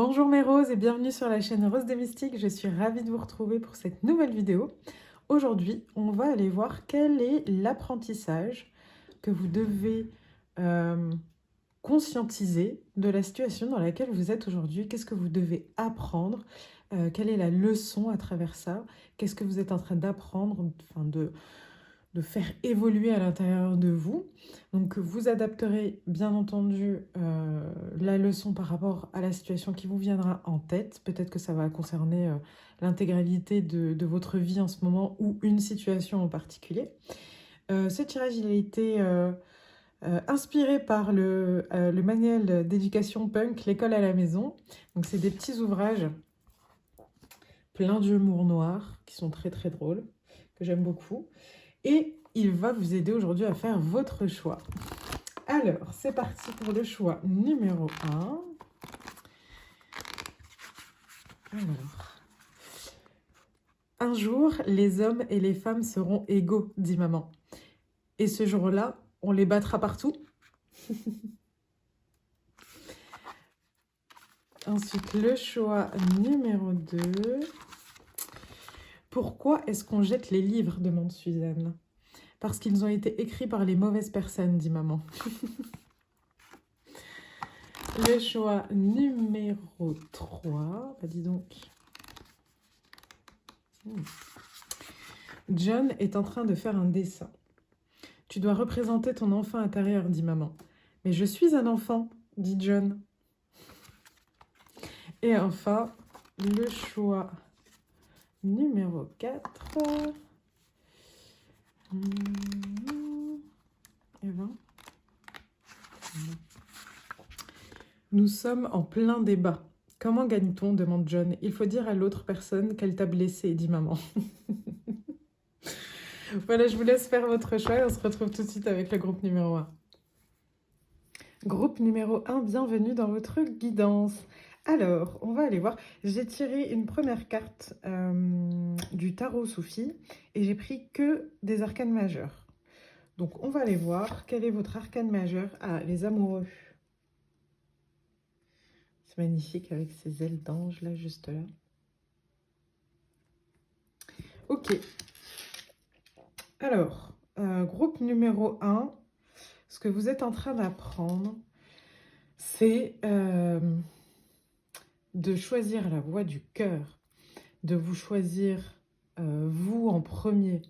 Bonjour mes roses et bienvenue sur la chaîne Rose des Mystiques. Je suis ravie de vous retrouver pour cette nouvelle vidéo. Aujourd'hui, on va aller voir quel est l'apprentissage que vous devez euh, conscientiser de la situation dans laquelle vous êtes aujourd'hui. Qu'est-ce que vous devez apprendre? Quelle est la leçon à travers ça? Qu'est-ce que vous êtes en train d'apprendre, enfin de faire évoluer à l'intérieur de vous. Donc vous adapterez bien entendu la leçon par rapport à la situation qui vous viendra en tête. Peut-être que ça va concerner l'intégralité de votre vie en ce moment ou une situation en particulier. Ce tirage il a été inspiré par le manuel d'éducation punk, l'école à la maison. Donc c'est des petits ouvrages pleins d'humour noir qui sont très très drôles, que j'aime beaucoup. Et il va vous aider aujourd'hui à faire votre choix. Alors, c'est parti pour le choix numéro 1. Alors, un jour, les hommes et les femmes seront égaux, dit maman. Et ce jour-là, on les battra partout. Ensuite, le choix numéro 2. Pourquoi est-ce qu'on jette les livres, demande Suzanne. Parce qu'ils ont été écrits par les mauvaises personnes, dit maman. Le choix numéro 3. Bah dis donc. John est en train de faire un dessin. Tu dois représenter ton enfant intérieur, dit maman. Mais je suis un enfant, dit John. Et enfin, le choix numéro 4. Et ben, nous sommes en plein débat. Comment gagne-t-on, demande John. Il faut dire à l'autre personne qu'elle t'a blessé, dit maman. Voilà, je vous laisse faire votre choix et on se retrouve tout de suite avec le groupe numéro 1. Groupe numéro 1, bienvenue dans votre guidance. Alors, on va aller voir. J'ai tiré une première carte du tarot Soufi et j'ai pris que des arcanes majeures. Donc, on va aller voir quel est votre arcane majeur. Ah, les amoureux. C'est magnifique avec ces ailes d'ange là, juste là. Ok. Alors, groupe numéro 1, ce que vous êtes en train d'apprendre, c'est de choisir la voie du cœur, de vous choisir vous en premier,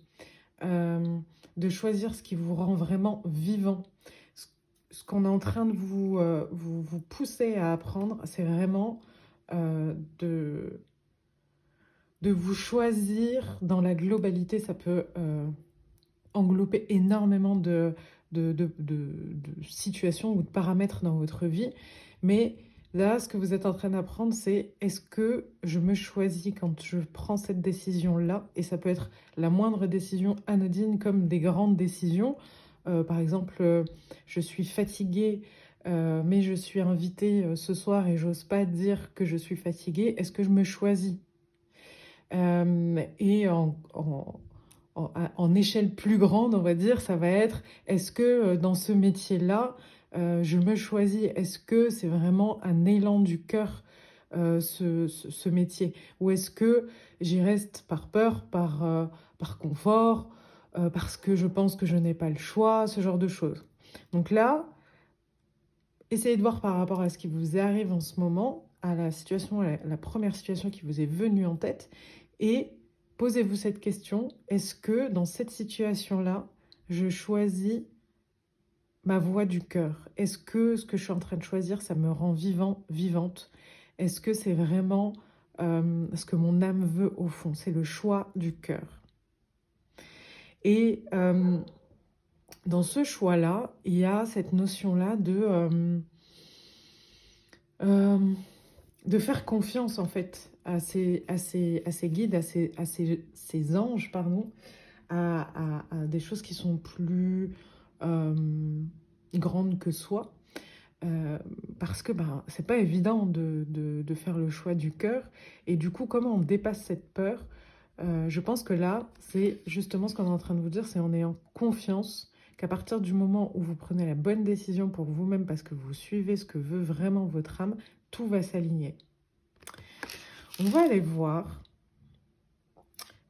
de choisir ce qui vous rend vraiment vivant. Ce qu'on est en train de vous pousser à apprendre, c'est vraiment de vous choisir dans la globalité. Ça peut englober énormément de situations ou de paramètres dans votre vie. Mais là, ce que vous êtes en train d'apprendre, c'est est-ce que je me choisis quand je prends cette décision-là? Et ça peut être la moindre décision anodine comme des grandes décisions. Par exemple, je suis fatiguée, mais je suis invitée ce soir et j'ose pas dire que je suis fatiguée. Est-ce que je me choisis? Et en échelle plus grande, on va dire, ça va être, est-ce que dans ce métier-là, je me choisis? Est-ce que c'est vraiment un élan du cœur, ce métier? Ou est-ce que j'y reste par peur, par confort, parce que je pense que je n'ai pas le choix, ce genre de choses. Donc là, essayez de voir par rapport à ce qui vous arrive en ce moment, à la situation, la première situation qui vous est venue en tête, et posez-vous cette question, est-ce que dans cette situation-là, je choisis ma voie du cœur? Est-ce que ce que je suis en train de choisir, ça me rend vivant, vivante? Est-ce que c'est vraiment ce que mon âme veut au fond? C'est le choix du cœur. Et dans ce choix-là, il y a cette notion-là de faire confiance en fait à ces guides, à ces anges, pardon, à des choses qui sont plus grandes que soi. Parce que c'est pas évident de faire le choix du cœur. Et du coup, comment on dépasse cette peur? Je pense que là, c'est justement ce qu'on est en train de vous dire, c'est en ayant confiance qu'à partir du moment où vous prenez la bonne décision pour vous-même, parce que vous suivez ce que veut vraiment votre âme, tout va s'aligner. On va aller voir.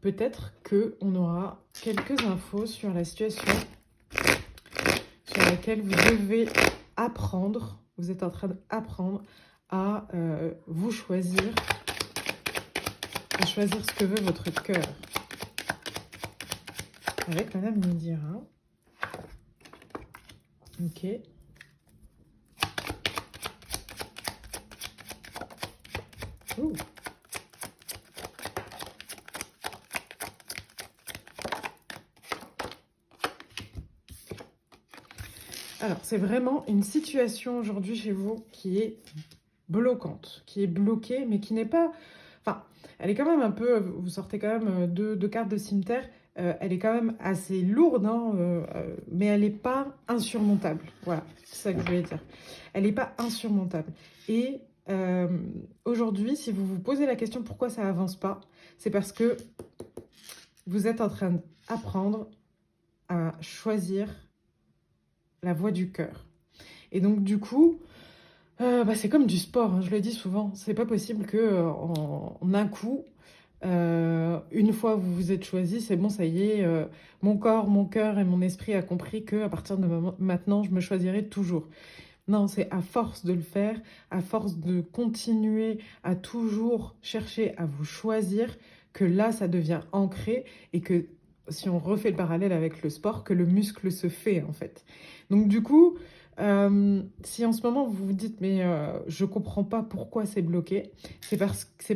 Peut-être qu'on aura quelques infos sur la situation sur laquelle vous devez apprendre. Vous êtes en train d'apprendre à vous choisir, à choisir ce que veut votre cœur. Avec Madame Nidira. Ok. Ouh. Alors, c'est vraiment une situation aujourd'hui chez vous qui est bloquante, qui est bloquée, mais qui n'est pas... Enfin, elle est quand même un peu... Vous sortez quand même deux cartes de cimetière. Elle est quand même assez lourde, hein, mais elle n'est pas insurmontable. Voilà, c'est ça que je voulais dire. Elle n'est pas insurmontable. Et aujourd'hui, si vous vous posez la question pourquoi ça avance pas, c'est parce que vous êtes en train d'apprendre à choisir la voie du cœur. Et donc, du coup, c'est comme du sport, hein, je le dis souvent. C'est pas possible que en un coup, une fois vous vous êtes choisi, c'est bon, ça y est, mon corps, mon cœur et mon esprit a compris que à partir de maintenant, je me choisirai toujours. Non, c'est à force de le faire, à force de continuer à toujours chercher à vous choisir, que là, ça devient ancré et que, si on refait le parallèle avec le sport, que le muscle se fait, en fait. Donc, du coup, si en ce moment, vous vous dites, mais je comprends pas pourquoi c'est bloqué, c'est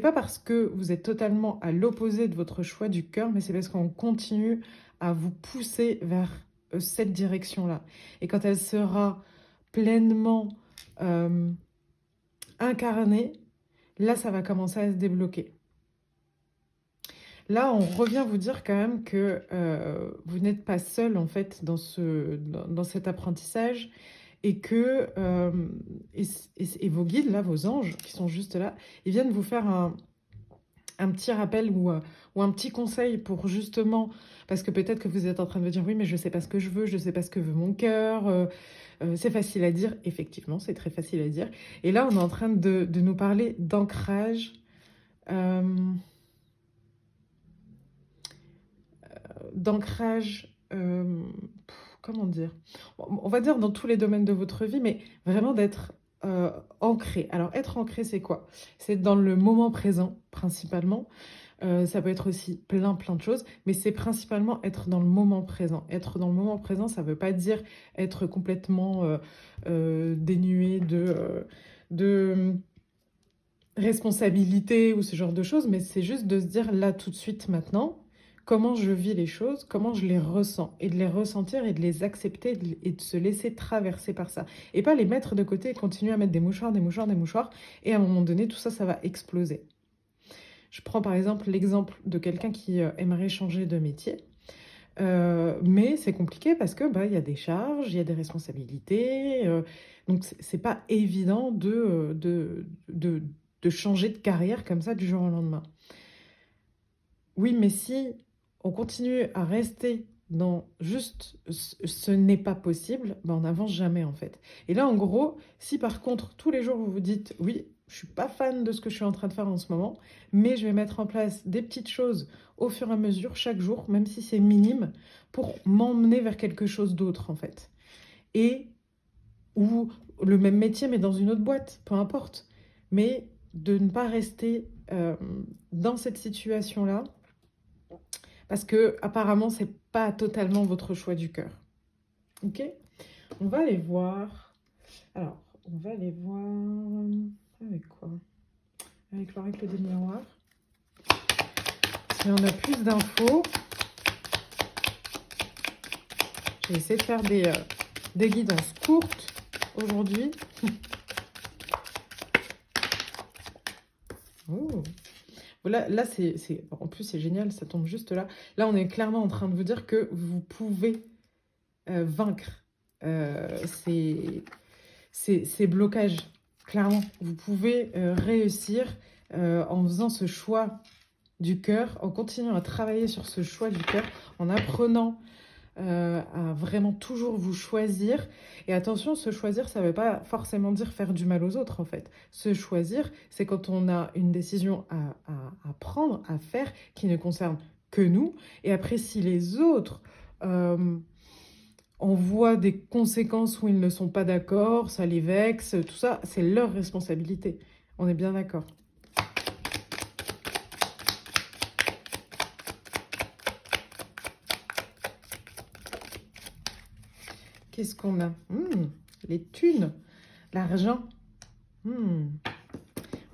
pas parce que vous êtes totalement à l'opposé de votre choix du cœur, mais c'est parce qu'on continue à vous pousser vers cette direction-là. Et quand elle sera pleinement incarné, là, ça va commencer à se débloquer. Là, on revient vous dire quand même que vous n'êtes pas seul, en fait, dans cet apprentissage et que et vos guides, là, vos anges, qui sont juste là, ils viennent vous faire un petit rappel ou un petit conseil pour justement, parce que peut-être que vous êtes en train de vous dire, oui, mais je ne sais pas ce que je veux, je ne sais pas ce que veut mon cœur, c'est facile à dire, effectivement, c'est très facile à dire. Et là, on est en train de nous parler d'ancrage, d'ancrage, comment dire? On va dire dans tous les domaines de votre vie, mais vraiment d'être ancré. Alors, être ancré, c'est quoi? C'est dans le moment présent, principalement. Ça peut être aussi plein de choses, mais c'est principalement être dans le moment présent. Être dans le moment présent, ça ne veut pas dire être complètement dénué de responsabilité ou ce genre de choses, mais c'est juste de se dire là tout de suite maintenant, comment je vis les choses, comment je les ressens, et de les ressentir et de les accepter et de se laisser traverser par ça. Et pas les mettre de côté et continuer à mettre des mouchoirs, des mouchoirs, des mouchoirs, et à un moment donné, tout ça, ça va exploser. Je prends par exemple l'exemple de quelqu'un qui aimerait changer de métier, mais c'est compliqué parce que y a des charges, il y a des responsabilités, donc c'est pas évident de changer de carrière comme ça du jour au lendemain. Oui, mais si on continue à rester dans juste ce n'est pas possible, on n'avance jamais en fait. Et là, en gros, si par contre tous les jours vous vous dites oui, je suis pas fan de ce que je suis en train de faire en ce moment, mais je vais mettre en place des petites choses au fur et à mesure, chaque jour, même si c'est minime, pour m'emmener vers quelque chose d'autre en fait. Et ou le même métier mais dans une autre boîte, peu importe. Mais de ne pas rester dans cette situation-là parce que apparemment c'est pas totalement votre choix du cœur. Ok, on va aller voir. Alors, on va aller voir avec quoi? Avec l'oracle des miroirs. Si on a plus d'infos, je vais essayer de faire des guidances courtes aujourd'hui. Oh. Là en plus, c'est génial, ça tombe juste là. Là, on est clairement en train de vous dire que vous pouvez vaincre ces blocages. Clairement, vous pouvez réussir en faisant ce choix du cœur, en continuant à travailler sur ce choix du cœur, en apprenant à vraiment toujours vous choisir. Et attention, se choisir, ça ne veut pas forcément dire faire du mal aux autres, en fait. Se choisir, c'est quand on a une décision apprendre à faire qui ne concerne que nous. Et après, si les autres en voient des conséquences où ils ne sont pas d'accord, ça les vexe, tout ça, c'est leur responsabilité. On est bien d'accord. Qu'est-ce qu'on a? Les thunes, l'argent.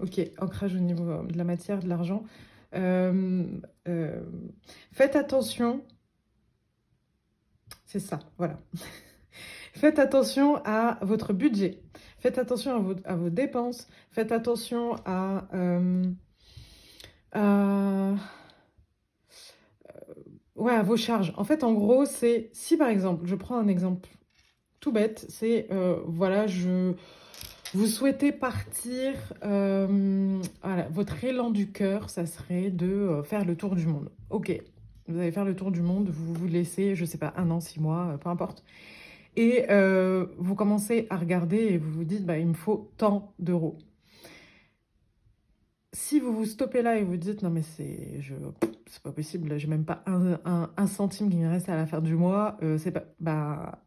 Ok, ancrage au niveau de la matière, de l'argent. Faites attention. C'est ça, voilà. Faites attention à votre budget. Faites attention à vos dépenses. Faites attention ouais, à vos charges. En fait, en gros, c'est si par exemple, je prends un exemple tout bête, c'est voilà, vous souhaitez partir, voilà, votre élan du cœur, ça serait de faire le tour du monde. Ok, vous allez faire le tour du monde, vous vous laissez, je sais pas, 1 an, 6 mois, peu importe. Et vous commencez à regarder et vous vous dites, bah, il me faut tant d'euros. Si vous vous stoppez là et vous dites, non mais c'est pas possible, j'ai même pas un centime qui me reste à la fin du mois, c'est pas, bah,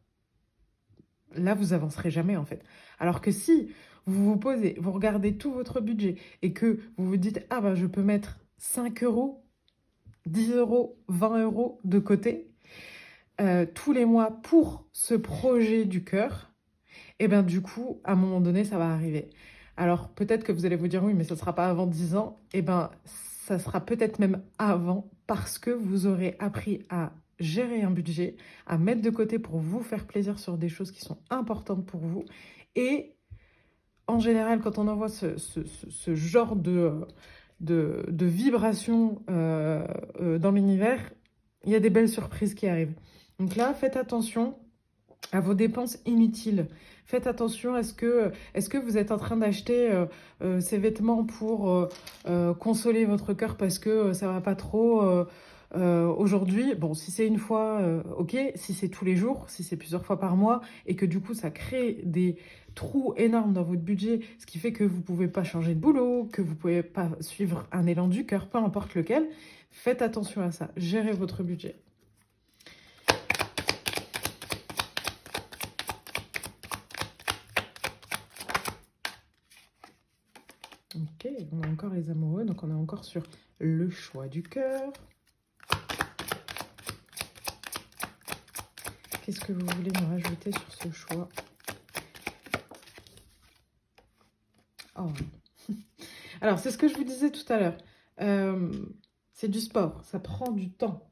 là vous avancerez jamais en fait. Alors que si vous vous posez, vous regardez tout votre budget et que vous vous dites, ah bah je peux mettre 5 euros, 10 euros, 20 euros de côté tous les mois pour ce projet du cœur, et bien du coup, à un moment donné, ça va arriver. Alors peut-être que vous allez vous dire, oui, mais ça ne sera pas avant 10 ans. Et bien, ça sera peut-être même avant parce que vous aurez appris à gérer un budget, à mettre de côté pour vous faire plaisir sur des choses qui sont importantes pour vous. Et en général, quand on envoie ce genre de vibrations dans l'univers, il y a des belles surprises qui arrivent. Donc là, faites attention à vos dépenses inutiles. Faites attention, est-ce que vous êtes en train d'acheter ces vêtements pour consoler votre cœur parce que ça va pas trop aujourd'hui? Bon, si c'est une fois, ok. Si c'est tous les jours, si c'est plusieurs fois par mois, et que du coup ça crée des trous énormes dans votre budget, ce qui fait que vous pouvez pas changer de boulot, que vous pouvez pas suivre un élan du cœur, peu importe lequel, faites attention à ça. Gérez votre budget. Ok, on a encore les amoureux, donc on est encore sur le choix du cœur. Qu'est-ce que vous voulez me rajouter sur ce choix? Oh. Alors, c'est ce que je vous disais tout à l'heure. C'est du sport, ça prend du temps.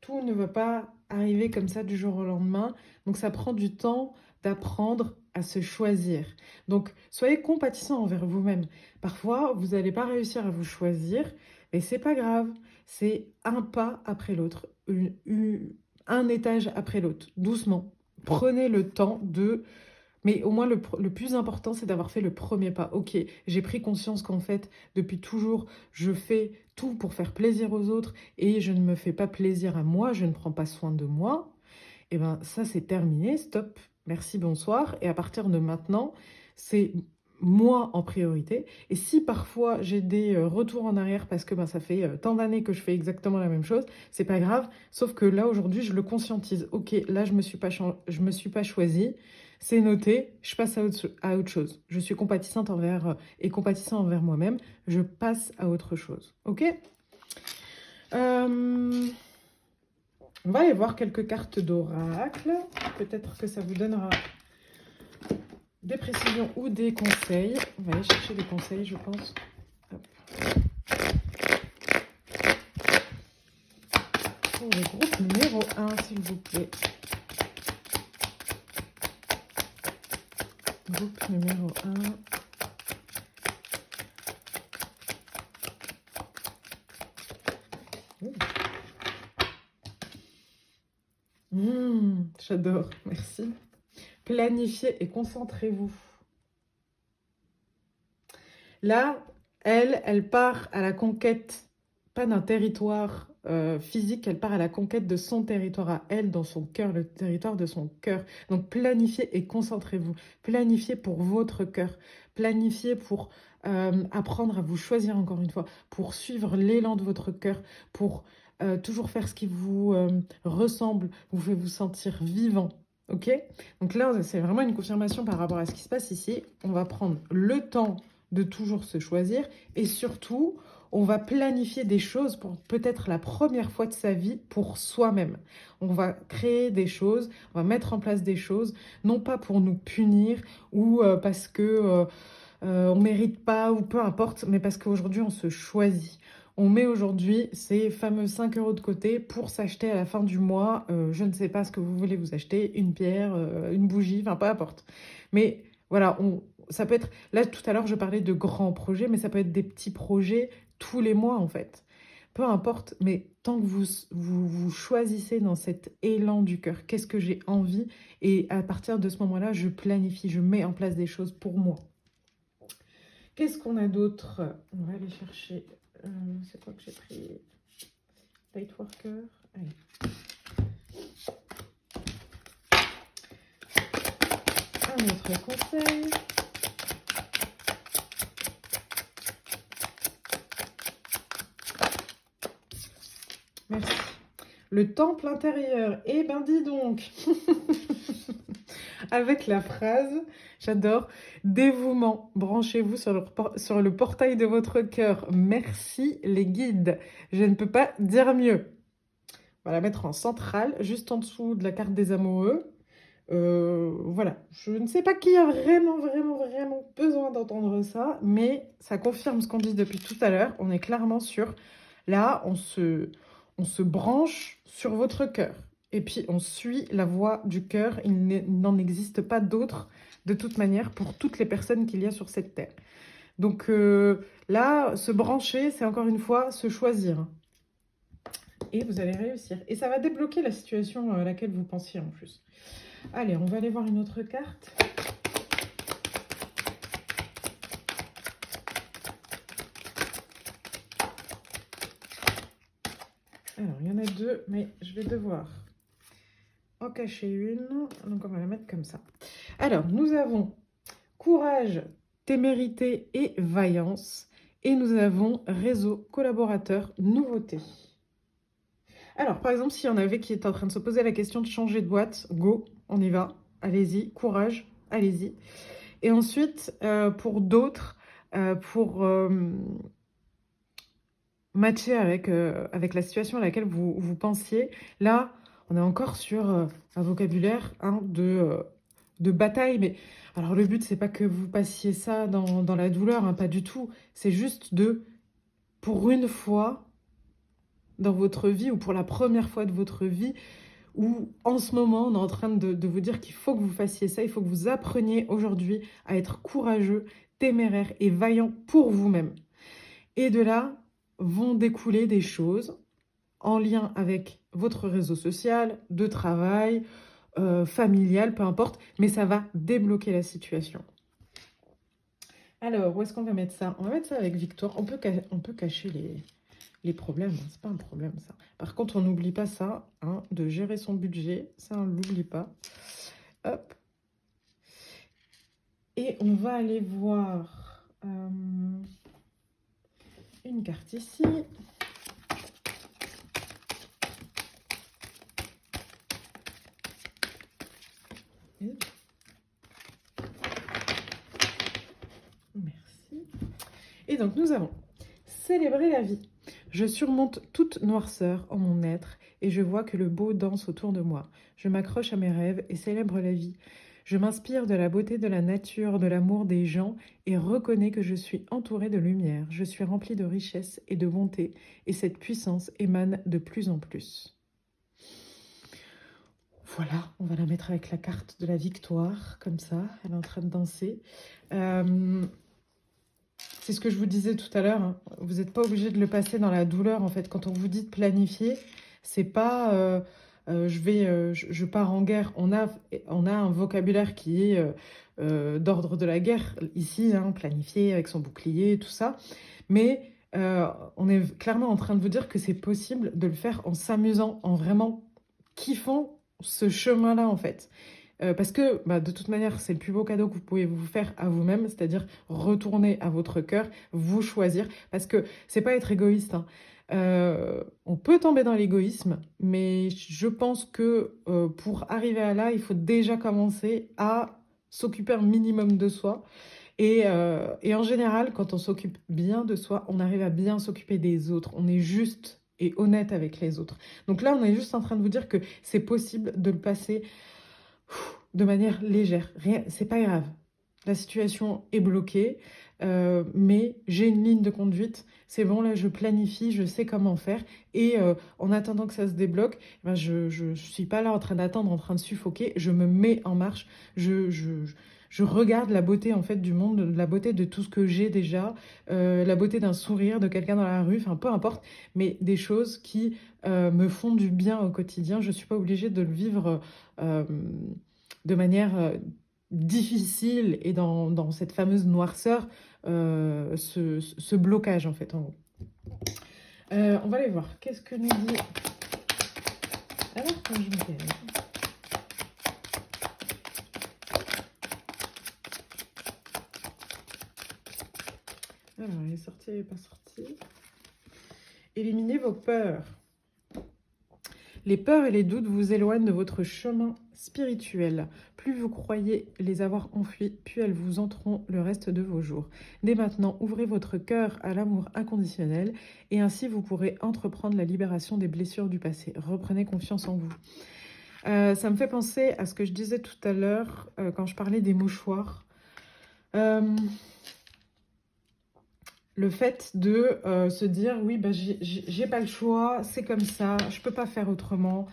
Tout ne va pas arriver comme ça du jour au lendemain. Donc, ça prend du temps d'apprendre à se choisir. Donc, soyez compatissant envers vous-même. Parfois, vous n'allez pas réussir à vous choisir, mais c'est pas grave. C'est un pas après l'autre, un étage après l'autre, doucement. Prenez le temps de... Mais au moins, le plus important, c'est d'avoir fait le premier pas. Ok, j'ai pris conscience qu'en fait, depuis toujours, je fais tout pour faire plaisir aux autres et je ne me fais pas plaisir à moi, je ne prends pas soin de moi. Et bien, ça, c'est terminé, stop, merci, bonsoir. Et à partir de maintenant, c'est moi en priorité. Et si parfois j'ai des retours en arrière parce que ben, ça fait tant d'années que je fais exactement la même chose, c'est pas grave. Sauf que là, aujourd'hui, je le conscientise. Ok, là, je me suis pas choisie. C'est noté, je passe à autre chose. Je suis compatissante envers et compatissant envers moi-même. Je passe à autre chose. Ok. On va aller voir quelques cartes d'oracle. Peut-être que ça vous donnera des précisions ou des conseils. On va aller chercher des conseils, je pense. Hop. Pour le groupe numéro 1, s'il vous plaît. Groupe numéro 1. J'adore, merci. Planifiez et concentrez-vous. Là, elle part à la conquête, pas d'un territoire physique, elle part à la conquête de son territoire à elle, dans son cœur, le territoire de son cœur. Donc planifiez et concentrez-vous. Planifiez pour votre cœur. planifier, pour apprendre à vous choisir encore une fois, pour suivre l'élan de votre cœur, pour toujours faire ce qui vous ressemble, vous fait vous sentir vivant. Ok? Donc là, c'est vraiment une confirmation par rapport à ce qui se passe ici. On va prendre le temps de toujours se choisir et surtout, on va planifier des choses pour peut-être la première fois de sa vie pour soi-même. On va créer des choses, on va mettre en place des choses, non pas pour nous punir ou parce que on mérite pas ou peu importe, mais parce qu'aujourd'hui on se choisit. On met aujourd'hui ces fameux 5 € de côté pour s'acheter à la fin du mois, je ne sais pas ce que vous voulez vous acheter, une pierre, une bougie, enfin peu importe. Mais voilà, ça peut être, là tout à l'heure je parlais de grands projets, mais ça peut être des petits projets tous les mois en fait. Peu importe, mais tant que vous choisissez dans cet élan du cœur, qu'est-ce que j'ai envie, et à partir de ce moment-là, je planifie, je mets en place des choses pour moi. Qu'est-ce qu'on a d'autre? On va aller chercher. C'est quoi que j'ai pris? Lightworker. Allez. Un autre conseil. Merci. Le temple intérieur. Eh ben dis donc. Avec la phrase, j'adore, dévouement. Branchez-vous sur le portail de votre cœur. Merci les guides. Je ne peux pas dire mieux. On va la mettre en centrale, juste en dessous de la carte des amoureux. Voilà, je ne sais pas qui a vraiment besoin d'entendre ça, mais ça confirme ce qu'on dit depuis tout à l'heure. On est clairement sur, là, on se branche sur votre cœur. Et puis, on suit la voie du cœur. Il n'en existe pas d'autre, de toute manière, pour toutes les personnes qu'il y a sur cette terre. Donc là, se brancher, c'est encore une fois se choisir. Et vous allez réussir. Et ça va débloquer la situation à laquelle vous pensiez en plus. Allez, on va aller voir une autre carte. Alors, il y en a deux, mais je vais devoir en cacher une. Donc, on va la mettre comme ça. Alors, nous avons courage, témérité et vaillance. Et nous avons réseau, collaborateur, nouveauté. Alors, par exemple, s'il y en avait qui étaient en train de se poser la question de changer de boîte, go, on y va, allez-y, courage, allez-y. Et ensuite, pour d'autres, pour matcher avec la situation à laquelle vous pensiez, là, on est encore sur un vocabulaire de bataille. Mais alors, le but, c'est pas que vous passiez ça dans la douleur, hein, pas du tout. C'est juste pour une fois dans votre vie, ou pour la première fois de votre vie, où en ce moment, on est en train de vous dire qu'il faut que vous fassiez ça, il faut que vous appreniez aujourd'hui à être courageux, téméraire et vaillant pour vous-même. Et de là vont découler des choses en lien avec votre réseau social, de travail, familial, peu importe, mais ça va débloquer la situation. Alors, où est-ce qu'on va mettre ça? On va mettre ça avec Victoire. On peut cacher les problèmes, hein. C'est pas un problème ça. Par contre, on n'oublie pas ça, hein, de gérer son budget, ça on l'oublie pas. Hop. Et on va aller voir une carte ici. Merci. Et donc nous avons célébrer la vie. Je surmonte toute noirceur en mon être et je vois que le beau danse autour de moi. Je m'accroche à mes rêves et célèbre la vie. Je m'inspire de la beauté de la nature, de l'amour des gens et reconnais que je suis entourée de lumière. Je suis remplie de richesse et de bonté et cette puissance émane de plus en plus. Voilà, on va la mettre avec la carte de la victoire, comme ça, elle est en train de danser. C'est ce que je vous disais tout à l'heure, hein. Vous n'êtes pas obligé de le passer dans la douleur, en fait. Quand on vous dit de planifier, c'est pas je pars en guerre. On a un vocabulaire qui est d'ordre de la guerre, ici, hein, planifier avec son bouclier, tout ça. Mais on est clairement en train de vous dire que c'est possible de le faire en s'amusant, en vraiment kiffant ce chemin-là, en fait. parce que bah, de toute manière, c'est le plus beau cadeau que vous pouvez vous faire à vous-même, c'est-à-dire retourner à votre cœur, vous choisir, parce que c'est pas être égoïste, hein. On peut tomber dans l'égoïsme, mais je pense que pour arriver à là, il faut déjà commencer à s'occuper un minimum de soi. Et en général, quand on s'occupe bien de soi, on arrive à bien s'occuper des autres. On est juste et honnête avec les autres. Donc là, on est juste en train de vous dire que c'est possible de le passer de manière légère. Rien, c'est pas grave. La situation est bloquée, mais j'ai une ligne de conduite. C'est bon, là, je planifie, je sais comment faire. Et en attendant que ça se débloque, ben, je suis pas là en train d'attendre, en train de suffoquer. Je me mets en marche. Je regarde la beauté en fait du monde, la beauté de tout ce que j'ai déjà, la beauté d'un sourire de quelqu'un dans la rue, enfin peu importe, mais des choses qui me font du bien au quotidien. Je suis pas obligée de le vivre de manière difficile et dans cette fameuse noirceur, ce blocage en fait en gros. On va aller voir, qu'est-ce que nous dit... Alors quand je me lève. Alors, il est sorti, il n'est pas sorti. Éliminez vos peurs. Les peurs et les doutes vous éloignent de votre chemin spirituel. Plus vous croyez les avoir enfuis, plus elles vous hanteront le reste de vos jours. Dès maintenant, ouvrez votre cœur à l'amour inconditionnel et ainsi vous pourrez entreprendre la libération des blessures du passé. Reprenez confiance en vous. Ça me fait penser à ce que je disais tout à l'heure quand je parlais des mouchoirs. Le fait de se dire, oui, bah, j'ai pas le choix, c'est comme ça, je peux pas faire autrement,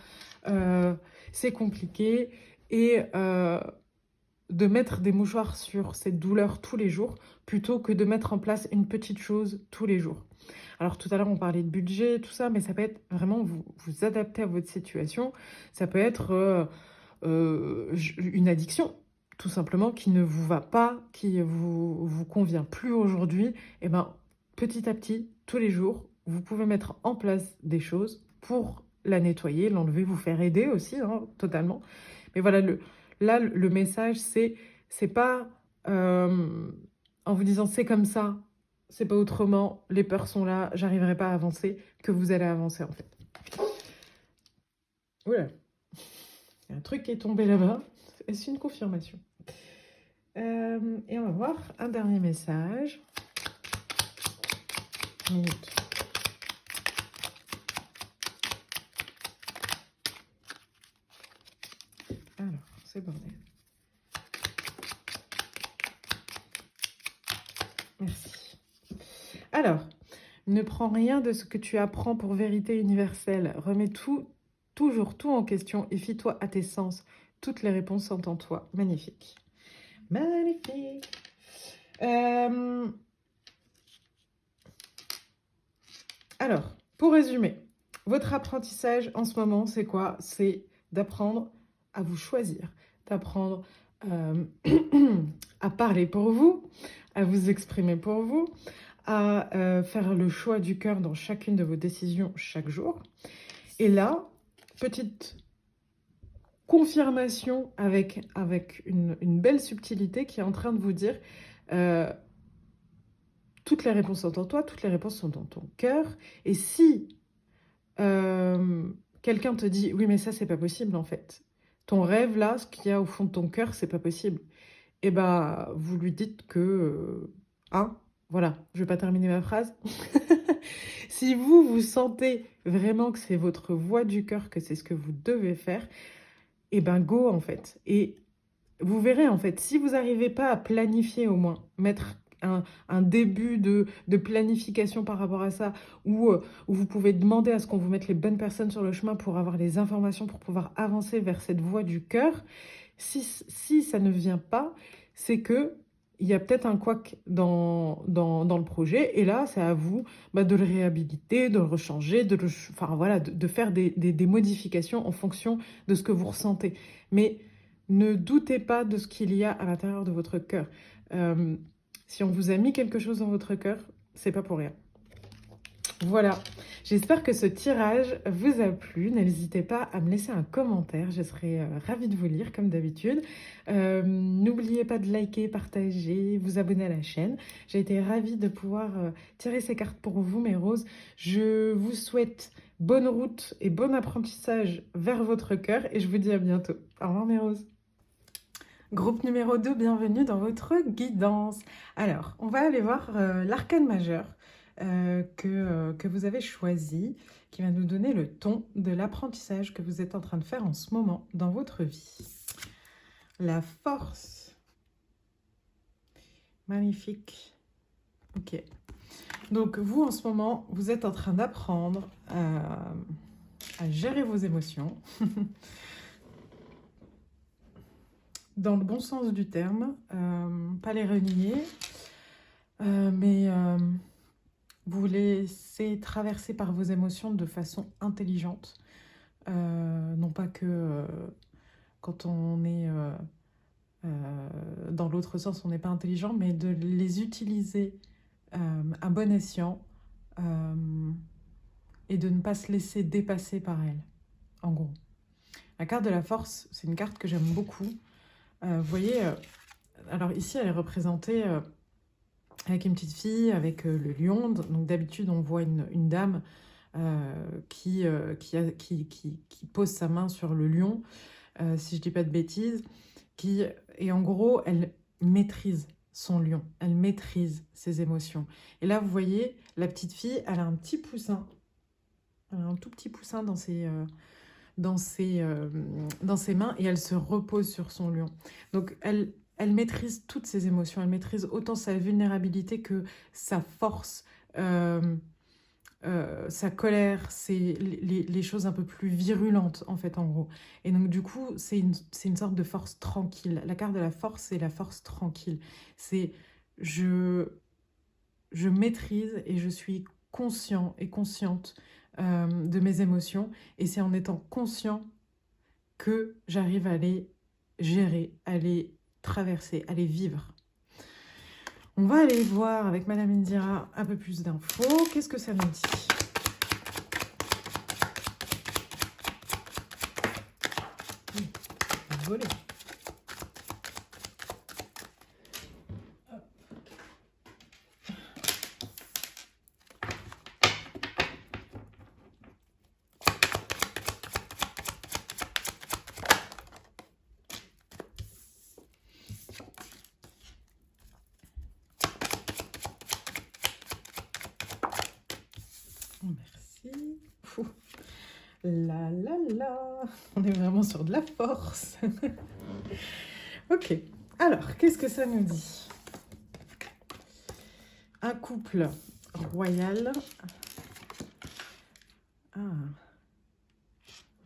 c'est compliqué. Et de mettre des mouchoirs sur cette douleur tous les jours, plutôt que de mettre en place une petite chose tous les jours. Alors tout à l'heure, on parlait de budget, tout ça, mais ça peut être vraiment vous adapter à votre situation. Ça peut être une addiction, tout simplement, qui ne vous va pas, qui vous convient plus aujourd'hui. Et ben, petit à petit, tous les jours, vous pouvez mettre en place des choses pour la nettoyer, l'enlever, vous faire aider aussi, hein, totalement. Mais voilà, là, le message, c'est pas en vous disant c'est comme ça, c'est pas autrement, les peurs sont là, j'arriverai pas à avancer, que vous allez avancer en fait. Oula, il y a un truc qui est tombé là-bas, c'est une confirmation. Et on va voir un dernier message. Alors, c'est bordel. Merci. Alors, ne prends rien de ce que tu apprends pour vérité universelle. Remets toujours tout en question et fie-toi à tes sens. Toutes les réponses sont en toi. Magnifique. Magnifique. Alors, pour résumer, votre apprentissage en ce moment, c'est quoi? C'est d'apprendre à vous choisir, d'apprendre à parler pour vous, à vous exprimer pour vous, à faire le choix du cœur dans chacune de vos décisions chaque jour. Et là, petite confirmation avec une belle subtilité qui est en train de vous dire toutes les réponses sont en toi, toutes les réponses sont dans ton cœur. Et si quelqu'un te dit oui mais ça c'est pas possible en fait, ton rêve là, ce qu'il y a au fond de ton cœur, c'est pas possible, et ben vous lui dites que voilà, je vais pas terminer ma phrase. Si vous sentez vraiment que c'est votre voix du cœur, que c'est ce que vous devez faire, et ben go en fait. Et vous verrez en fait, si vous n'arrivez pas à planifier au moins, mettre un début de planification par rapport à ça, où vous pouvez demander à ce qu'on vous mette les bonnes personnes sur le chemin pour avoir les informations, pour pouvoir avancer vers cette voie du cœur, si ça ne vient pas, c'est que il y a peut-être un couac dans le projet, et là, c'est à vous de le réhabiliter, de le rechanger, enfin, voilà, de faire des modifications en fonction de ce que vous ressentez. Mais ne doutez pas de ce qu'il y a à l'intérieur de votre cœur. Si on vous a mis quelque chose dans votre cœur, c'est pas pour rien. Voilà, J'espère que ce tirage vous a plu. N'hésitez pas à me laisser un commentaire, je serai ravie de vous lire comme d'habitude. N'oubliez pas de liker, partager, vous abonner à la chaîne. J'ai été ravie de pouvoir tirer ces cartes pour vous, mes roses. Je vous souhaite bonne route et bon apprentissage vers votre cœur et je vous dis à bientôt. Au revoir, mes roses. Groupe numéro 2, bienvenue dans votre guidance. Alors, on va aller voir l'arcane majeur que vous avez choisi, qui va nous donner le ton de l'apprentissage que vous êtes en train de faire en ce moment dans votre vie. La force. Magnifique. Ok. Donc, vous, en ce moment, vous êtes en train d'apprendre à gérer vos émotions. Dans le bon sens du terme, pas les renier, mais vous laissez traverser par vos émotions de façon intelligente. Non pas que quand on est dans l'autre sens, on n'est pas intelligent, mais de les utiliser à bon escient et de ne pas se laisser dépasser par elles, en gros. La carte de la force, c'est une carte que j'aime beaucoup. Vous voyez, alors ici, elle est représentée avec une petite fille, avec le lion. Donc d'habitude, on voit une dame qui pose sa main sur le lion, si je ne dis pas de bêtises, et en gros, elle maîtrise son lion, elle maîtrise ses émotions. Et là, vous voyez, la petite fille, elle a un petit poussin, elle a un tout petit poussin dans ses mains et elle se repose sur son lion. Donc, elle maîtrise toutes ses émotions, elle maîtrise autant sa vulnérabilité que sa force, sa colère, c'est les choses un peu plus virulentes, en fait, en gros. Et donc, du coup, c'est une sorte de force tranquille. La carte de la force, c'est la force tranquille. C'est je maîtrise et je suis conscient et consciente de mes émotions. Et c'est en étant conscient que j'arrive à les gérer, à les traverser, à les vivre. On va aller voir avec Madame Indira un peu plus d'infos. Qu'est-ce que ça nous dit? Voler. Merci. Ouh. Là, là, là. On est vraiment sur de la force. Ok. Alors, qu'est-ce que ça nous dit? Un couple royal. Ah.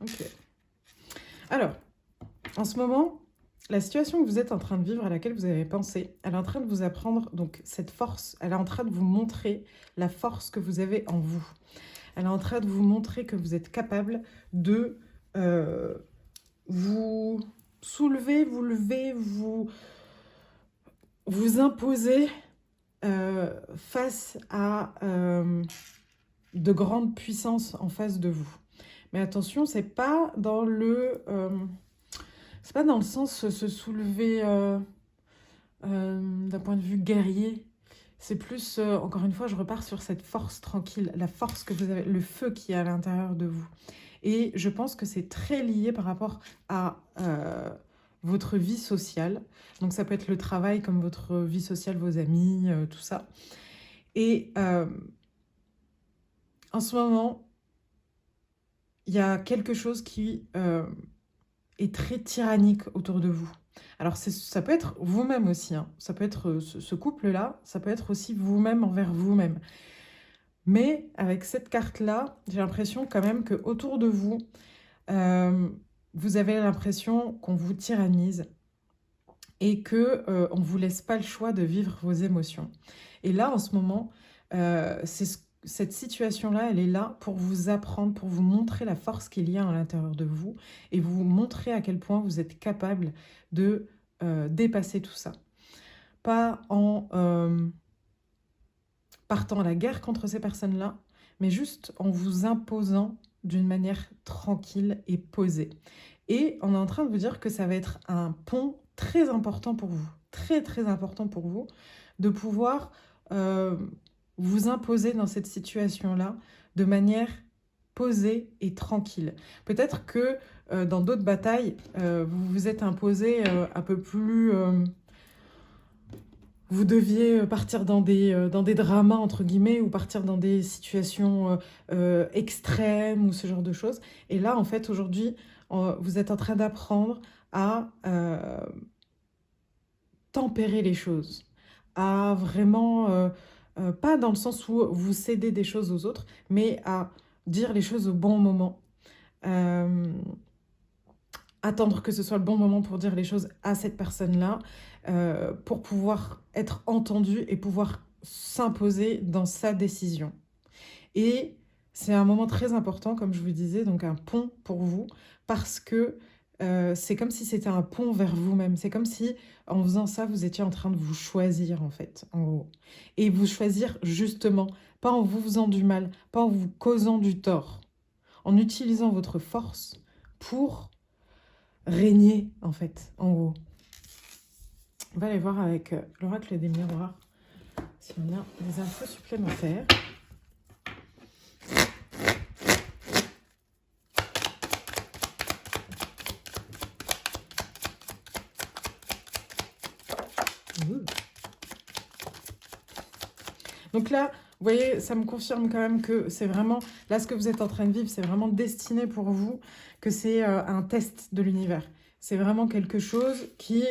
Ok. Alors, en ce moment, la situation que vous êtes en train de vivre, à laquelle vous avez pensé, elle est en train de vous apprendre donc cette force, elle est en train de vous montrer la force que vous avez en vous. Elle est en train de vous montrer que vous êtes capable de vous soulever, vous lever, vous imposer face à de grandes puissances en face de vous. Mais attention, c'est pas dans le sens se soulever d'un point de vue guerrier. C'est plus, encore une fois, je repars sur cette force tranquille, la force que vous avez, le feu qui est à l'intérieur de vous. Et je pense que c'est très lié par rapport à votre vie sociale. Donc ça peut être le travail comme votre vie sociale, vos amis, tout ça. Et en ce moment, il y a quelque chose qui est très tyrannique autour de vous. Alors, ça peut être vous-même aussi, hein. Ça peut être ce couple-là, ça peut être aussi vous-même envers vous-même. Mais avec cette carte-là, j'ai l'impression quand même qu'autour de vous, vous avez l'impression qu'on vous tyrannise et qu'on ne vous laisse pas le choix de vivre vos émotions. Et là, en ce moment, cette situation-là, elle est là pour vous apprendre, pour vous montrer la force qu'il y a à l'intérieur de vous et vous montrer à quel point vous êtes capable de dépasser tout ça. Pas en partant à la guerre contre ces personnes-là, mais juste en vous imposant d'une manière tranquille et posée. Et on est en train de vous dire que ça va être un pont très important pour vous, très très important pour vous, de pouvoir euh, vous imposer dans cette situation-là de manière posée et tranquille. Peut-être que dans d'autres batailles, vous vous êtes imposé un peu plus... vous deviez partir dans des dramas, entre guillemets, ou partir dans des situations extrêmes ou ce genre de choses. Et là, en fait, aujourd'hui, vous êtes en train d'apprendre à tempérer les choses, à vraiment, pas dans le sens où vous cédez des choses aux autres, mais à dire les choses au bon moment. Euh, Attendre que ce soit le bon moment pour dire les choses à cette personne-là, pour pouvoir être entendu et pouvoir s'imposer dans sa décision. Et c'est un moment très important, comme je vous disais, donc un pont pour vous, parce que c'est comme si c'était un pont vers vous-même. C'est comme si, en faisant ça, vous étiez en train de vous choisir, en fait, en gros. Et vous choisir justement, pas en vous faisant du mal, pas en vous causant du tort, en utilisant votre force pour régner, en fait, en gros. On va aller voir avec l'oracle des miroirs si on a des infos supplémentaires. Ouh. Donc là, vous voyez, ça me confirme quand même que c'est vraiment, là, ce que vous êtes en train de vivre, c'est vraiment destiné pour vous, que c'est un test de l'univers. C'est vraiment quelque chose qui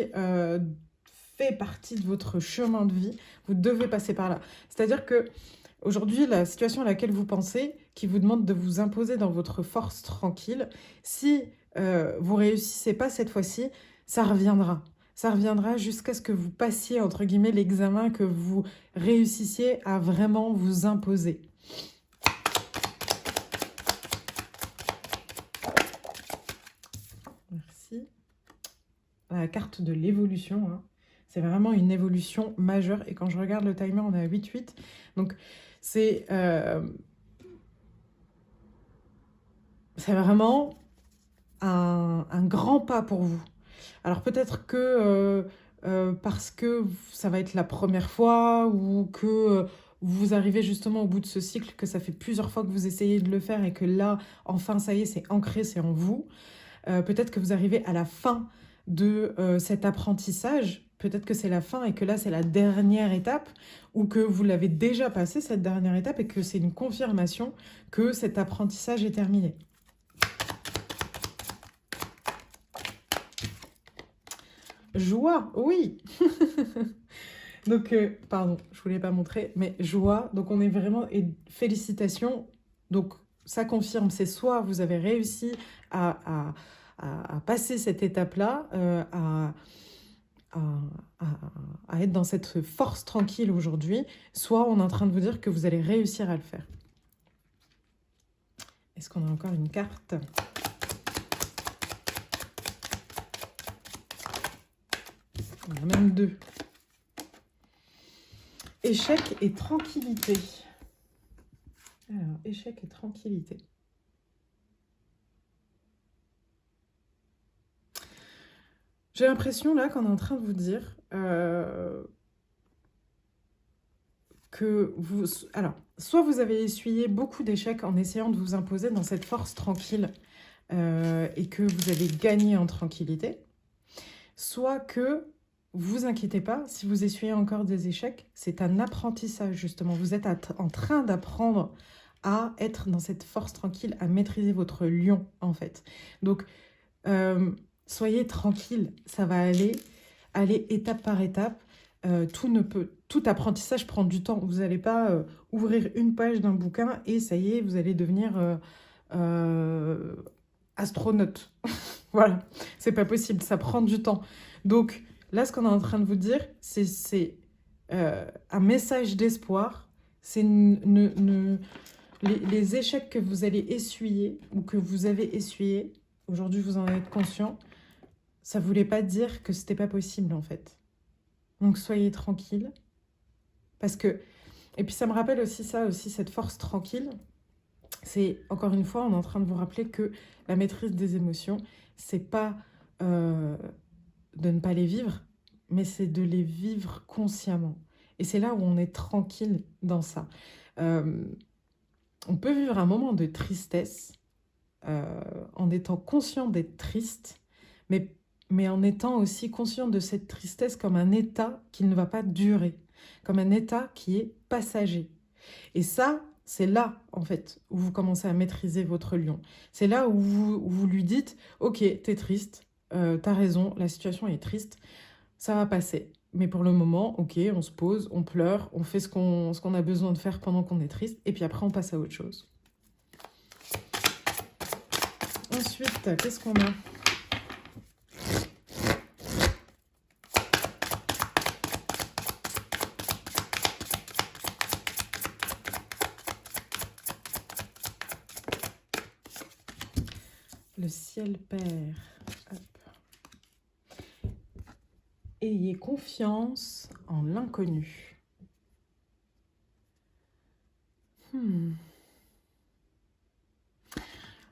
fait partie de votre chemin de vie. Vous devez passer par là. C'est-à-dire que aujourd'hui, la situation à laquelle vous pensez, qui vous demande de vous imposer dans votre force tranquille, si vous réussissez pas cette fois-ci, ça reviendra. Ça reviendra jusqu'à ce que vous passiez, entre guillemets, l'examen, que vous réussissiez à vraiment vous imposer. Merci. La carte de l'évolution, hein. C'est vraiment une évolution majeure. Et quand je regarde le timer, on est à 8-8. Donc, c'est vraiment un grand pas pour vous. Alors peut-être que parce que ça va être la première fois ou que vous arrivez justement au bout de ce cycle, que ça fait plusieurs fois que vous essayez de le faire et que là, enfin, ça y est, c'est ancré, c'est en vous. Peut-être que vous arrivez à la fin de cet apprentissage. Peut-être que c'est la fin et que là, c'est la dernière étape ou que vous l'avez déjà passé, cette dernière étape, et que c'est une confirmation que cet apprentissage est terminé. Joie, oui. Donc, pardon, je voulais pas montrer, mais joie. Donc, on est vraiment... Et félicitations. Donc, ça confirme, c'est soit vous avez réussi à passer cette étape-là, à, à être dans cette force tranquille aujourd'hui, soit on est en train de vous dire que vous allez réussir à le faire. Est-ce qu'on a encore une carte ? On a même deux. Échec et tranquillité. Alors, échec et tranquillité. J'ai l'impression là qu'on est en train de vous dire que vous... Alors, soit vous avez essuyé beaucoup d'échecs en essayant de vous imposer dans cette force tranquille et que vous avez gagné en tranquillité, soit que vous inquiétez pas, si vous essuyez encore des échecs, c'est un apprentissage justement. Vous êtes en train d'apprendre à être dans cette force tranquille, à maîtriser votre lion en fait. Donc, soyez tranquille, ça va aller étape par étape. Tout apprentissage prend du temps. Vous n'allez pas ouvrir une page d'un bouquin et ça y est, vous allez devenir astronaute. Voilà, c'est pas possible, ça prend du temps. Donc là, ce qu'on est en train de vous dire, c'est un message d'espoir. C'est les échecs que vous allez essuyer ou que vous avez essuyés, aujourd'hui vous en êtes conscient, ça ne voulait pas dire que c'était pas possible en fait. Donc soyez tranquille. Parce que, et puis ça me rappelle aussi ça, aussi cette force tranquille. C'est, encore une fois, on est en train de vous rappeler que la maîtrise des émotions, c'est pas euh, de ne pas les vivre, mais c'est de les vivre consciemment. Et c'est là où on est tranquille dans ça. Euh, on peut vivre un moment de tristesse euh, en étant conscient d'être triste, mais, mais en étant aussi conscient de cette tristesse comme un état qui ne va pas durer, comme un état qui est passager. Et ça, c'est là, en fait, où vous commencez à maîtriser votre lion. C'est là où vous lui dites, ok, t'es triste, t'as raison, la situation est triste, ça va passer. Mais pour le moment, ok, on se pose, on pleure, on fait ce qu'on a besoin de faire pendant qu'on est triste, et puis après on passe à autre chose. Ensuite, qu'est-ce qu'on a? Le ciel perd. Hop. Ayez confiance en l'inconnu.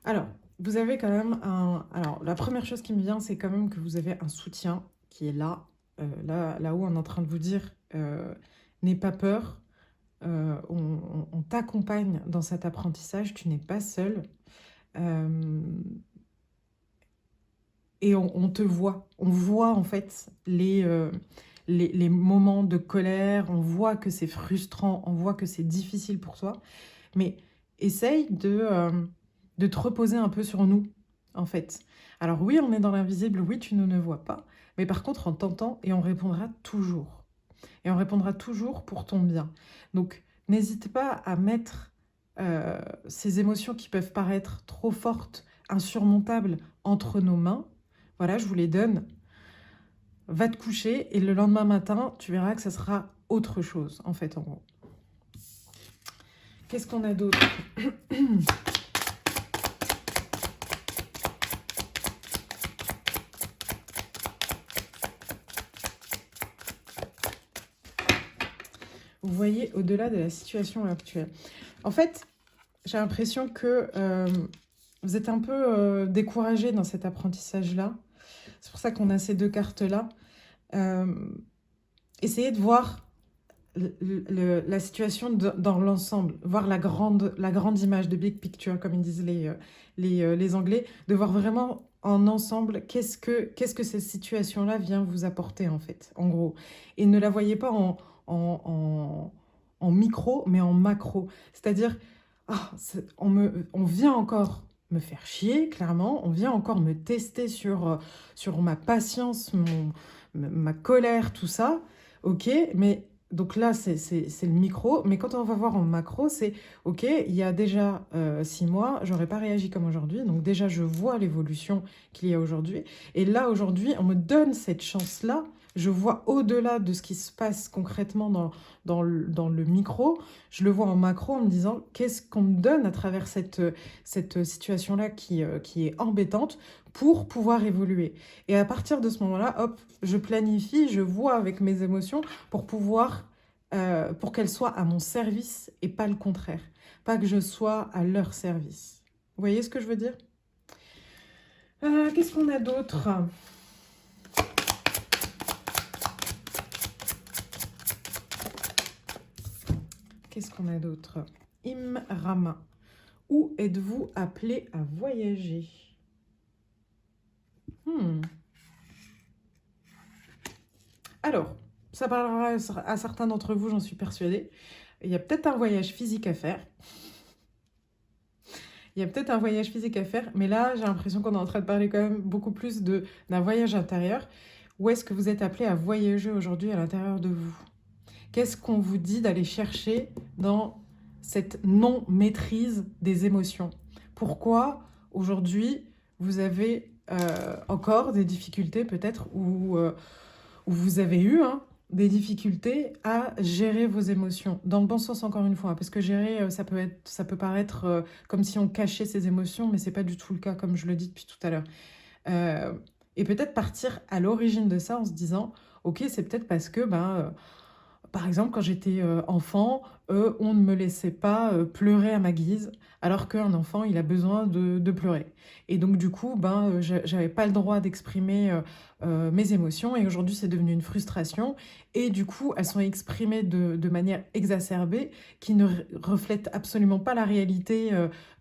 Alors, vous avez quand même un... Alors, la première chose qui me vient, c'est quand même que vous avez un soutien qui est là, là où on est en train de vous dire, n'aie pas peur, on t'accompagne dans cet apprentissage, tu n'es pas seul. Et on te voit, on voit en fait les moments de colère, on voit que c'est frustrant, on voit que c'est difficile pour toi, mais essaye de te reposer un peu sur nous, en fait. Alors oui, on est dans l'invisible, oui, tu nous ne vois pas, mais par contre, on t'entend et on répondra toujours. Et on répondra toujours pour ton bien. Donc, n'hésite pas à mettre ces émotions qui peuvent paraître trop fortes, insurmontables, entre nos mains. Voilà, je vous les donne. Va te coucher et le lendemain matin, tu verras que ça sera autre chose, en fait, en gros. Qu'est-ce qu'on a d'autre? Vous voyez au-delà de la situation actuelle. En fait, j'ai l'impression que vous êtes un peu découragé dans cet apprentissage-là. C'est pour ça qu'on a ces deux cartes-là. Essayez de voir la situation dans l'ensemble, voir la grande image de big picture, comme ils disent les Anglais, de voir vraiment en ensemble qu'est-ce que cette situation-là vient vous apporter, en fait, en gros. Et ne la voyez pas en micro, mais en macro. C'est-à-dire, on vient encore me faire chier, clairement, on vient encore me tester sur ma patience, ma colère, tout ça, ok, mais donc là, c'est le micro, mais quand on va voir en macro, c'est ok, il y a déjà 6 mois, j'aurais pas réagi comme aujourd'hui, donc déjà je vois l'évolution qu'il y a aujourd'hui, et là aujourd'hui, on me donne cette chance-là, je vois au-delà de ce qui se passe concrètement dans le micro, je le vois en macro en me disant qu'est-ce qu'on me donne à travers cette situation-là qui est embêtante pour pouvoir évoluer. Et à partir de ce moment-là, hop, je planifie, je vois avec mes émotions pour pouvoir, pour qu'elles soient à mon service et pas le contraire. Pas que je sois à leur service. Vous voyez ce que je veux dire? Qu'est-ce qu'on a d'autre? Qu'est-ce qu'on a d'autre? Imrama. Où êtes-vous appelé à voyager? Alors, ça parlera à certains d'entre vous, j'en suis persuadée. Il y a peut-être un voyage physique à faire. Il y a peut-être un voyage physique à faire, mais là, j'ai l'impression qu'on est en train de parler quand même beaucoup plus d'un voyage intérieur. Où est-ce que vous êtes appelé à voyager aujourd'hui à l'intérieur de vous? Qu'est-ce qu'on vous dit d'aller chercher dans cette non-maîtrise des émotions? Pourquoi aujourd'hui vous avez encore des difficultés peut-être où vous avez eu des difficultés à gérer vos émotions, dans le bon sens encore une fois, parce que gérer, ça peut paraître comme si on cachait ses émotions, mais c'est pas du tout le cas, comme je le dis depuis tout à l'heure. Euh, et peut-être partir à l'origine de ça en se disant, ok, c'est peut-être parce que, par exemple, quand j'étais enfant, on ne me laissait pas pleurer à ma guise, alors qu'un enfant, il a besoin de pleurer. Et donc, du coup, j'avais pas le droit d'exprimer mes émotions, et aujourd'hui, c'est devenu une frustration. Et du coup, elles sont exprimées de manière exacerbée, qui ne reflète absolument pas la réalité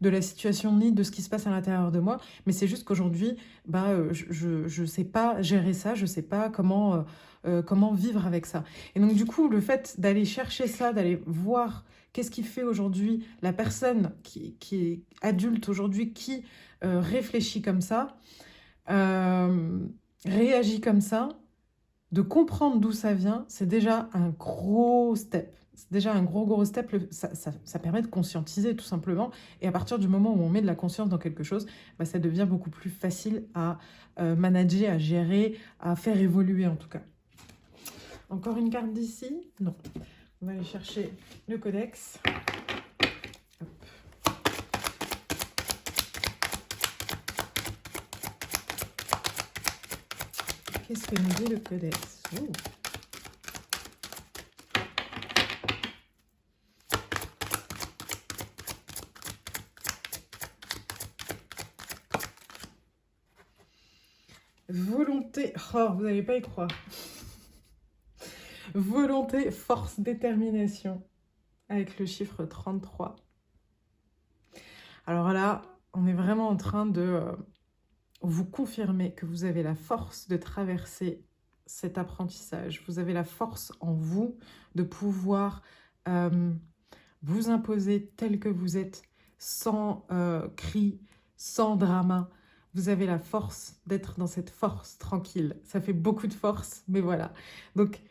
de la situation, ni de ce qui se passe à l'intérieur de moi. Mais c'est juste qu'aujourd'hui, je sais pas gérer ça, je sais pas comment vivre avec ça. Et donc, du coup, le fait d'aller chercher ça, d'aller voir qu'est-ce qui fait aujourd'hui la personne qui est adulte aujourd'hui, qui réfléchit comme ça, euh, réagit comme ça, de comprendre d'où ça vient, c'est déjà un gros step. C'est déjà un gros step. Ça permet de conscientiser tout simplement. Et à partir du moment où on met de la conscience dans quelque chose, ça devient beaucoup plus facile à manager, à gérer, à faire évoluer en tout cas. Encore une carte d'ici? Non. On va aller chercher le codex. Hop. Qu'est-ce que nous dit le codex? Oh. Volonté. Oh, vous n'allez pas y croire. Volonté, force, détermination. Avec le chiffre 33. Alors là, on est vraiment en train de vous confirmer que vous avez la force de traverser cet apprentissage. Vous avez la force en vous de pouvoir vous imposer tel que vous êtes, sans cri, sans drama. Vous avez la force d'être dans cette force tranquille. Ça fait beaucoup de force, mais voilà. Donc,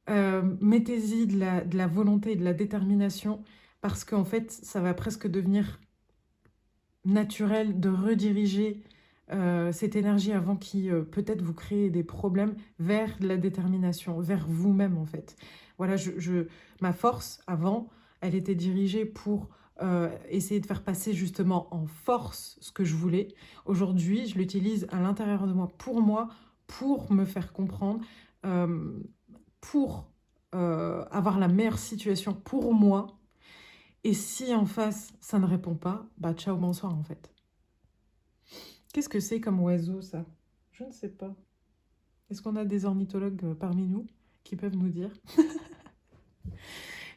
mettez-y de la volonté et de la détermination, parce qu'en fait, ça va presque devenir naturel de rediriger cette énergie avant qui peut-être vous crée des problèmes vers de la détermination, vers vous-même en fait. Voilà, ma force avant, elle était dirigée pour essayer de faire passer justement en force ce que je voulais. Aujourd'hui, je l'utilise à l'intérieur de moi, pour me faire comprendre, pour avoir la meilleure situation pour moi. Et si en face, ça ne répond pas, ciao, bonsoir en fait. Qu'est-ce que c'est comme oiseau, ça? Je ne sais pas. Est-ce qu'on a des ornithologues parmi nous qui peuvent nous dire?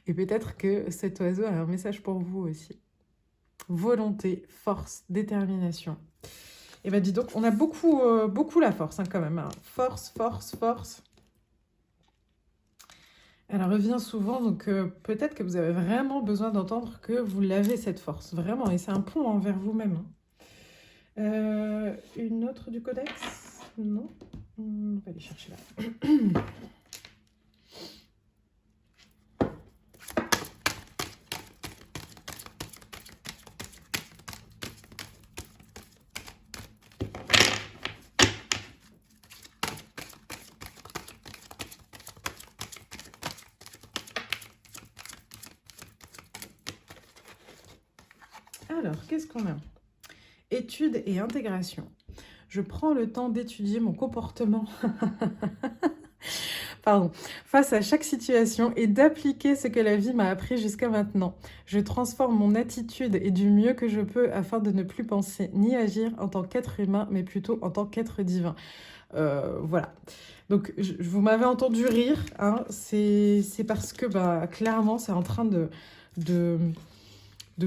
Et peut-être que cet oiseau a un message pour vous aussi. Volonté, force, détermination. Et dis donc, on a beaucoup la force quand même. Hein. Force, force, force. Elle revient souvent, donc peut-être que vous avez vraiment besoin d'entendre que vous l'avez cette force. Vraiment, et c'est un pont envers vous-même. Une autre du codex? Non. On va aller chercher là. Alors, qu'est-ce qu'on a? Étude et intégration. Je prends le temps d'étudier mon comportement face à chaque situation et d'appliquer ce que la vie m'a appris jusqu'à maintenant. Je transforme mon attitude et du mieux que je peux afin de ne plus penser ni agir en tant qu'être humain, mais plutôt en tant qu'être divin. Voilà. Donc, vous m'avez entendu rire. Hein, c'est parce que clairement, c'est en train de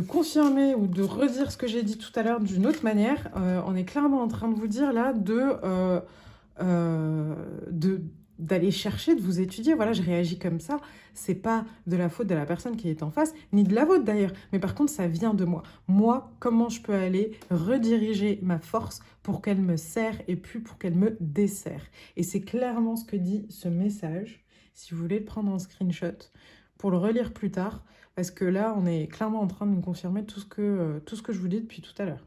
confirmer ou de redire ce que j'ai dit tout à l'heure d'une autre manière. On est clairement en train de vous dire là d'aller chercher, de vous étudier. Voilà, je réagis comme ça. C'est pas de la faute de la personne qui est en face, ni de la vôtre d'ailleurs. Mais par contre, ça vient de moi. Moi, comment je peux aller rediriger ma force pour qu'elle me sert et plus pour qu'elle me dessert. Et c'est clairement ce que dit ce message. Si vous voulez le prendre en screenshot pour le relire plus tard, parce que là, on est clairement en train de me confirmer tout ce que je vous dis depuis tout à l'heure.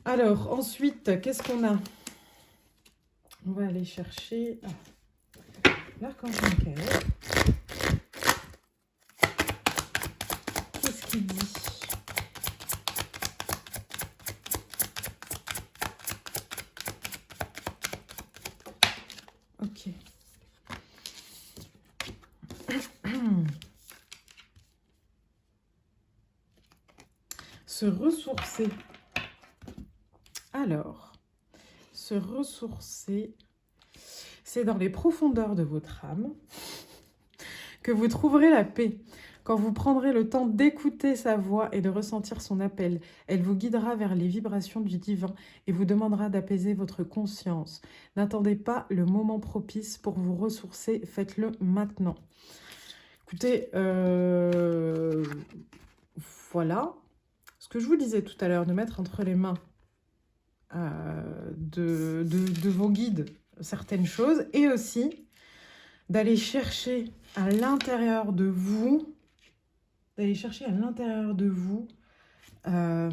Alors, ensuite, qu'est-ce qu'on a? On va aller chercher l'archange Michael. Qu'est-ce qu'il dit? Ok. Se ressourcer. Alors, se ressourcer, c'est dans les profondeurs de votre âme que vous trouverez la paix. Quand vous prendrez le temps d'écouter sa voix et de ressentir son appel, elle vous guidera vers les vibrations du divin et vous demandera d'apaiser votre conscience. N'attendez pas le moment propice pour vous ressourcer, faites-le maintenant. Écoutez, voilà. Ce que je vous disais tout à l'heure, de mettre entre les mains de vos guides certaines choses et aussi d'aller chercher à l'intérieur de vous, la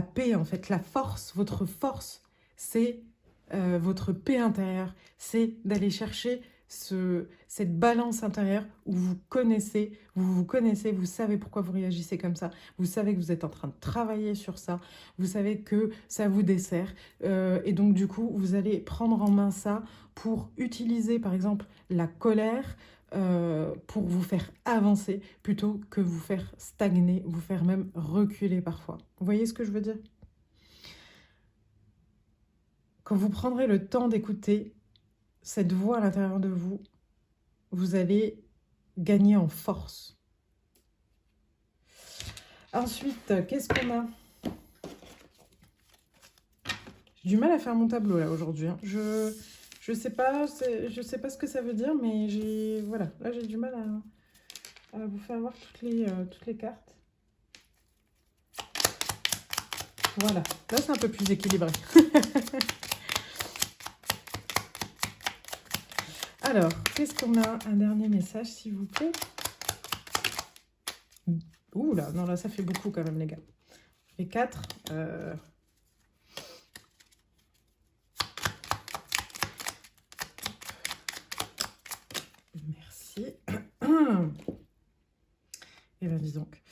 paix en fait, la force, votre force, c'est votre paix intérieure, c'est d'aller chercher cette balance intérieure où vous vous connaissez, vous savez pourquoi vous réagissez comme ça, vous savez que vous êtes en train de travailler sur ça, vous savez que ça vous dessert, et donc du coup, vous allez prendre en main ça pour utiliser par exemple la colère, pour vous faire avancer plutôt que vous faire stagner, vous faire même reculer parfois. Vous voyez ce que je veux dire? Quand vous prendrez le temps d'écouter cette voix à l'intérieur de vous, vous allez gagner en force. Ensuite, qu'est-ce qu'on a? J'ai du mal à faire mon tableau là aujourd'hui. Hein. Je sais pas ce que ça veut dire, mais voilà, là j'ai du mal à vous faire voir toutes les cartes. Voilà, là c'est un peu plus équilibré. Alors, qu'est-ce qu'on a? Un dernier message, s'il vous plaît. Ouh là, non, là, ça fait beaucoup quand même, les gars. Et 4. Merci. Et bien, dis donc.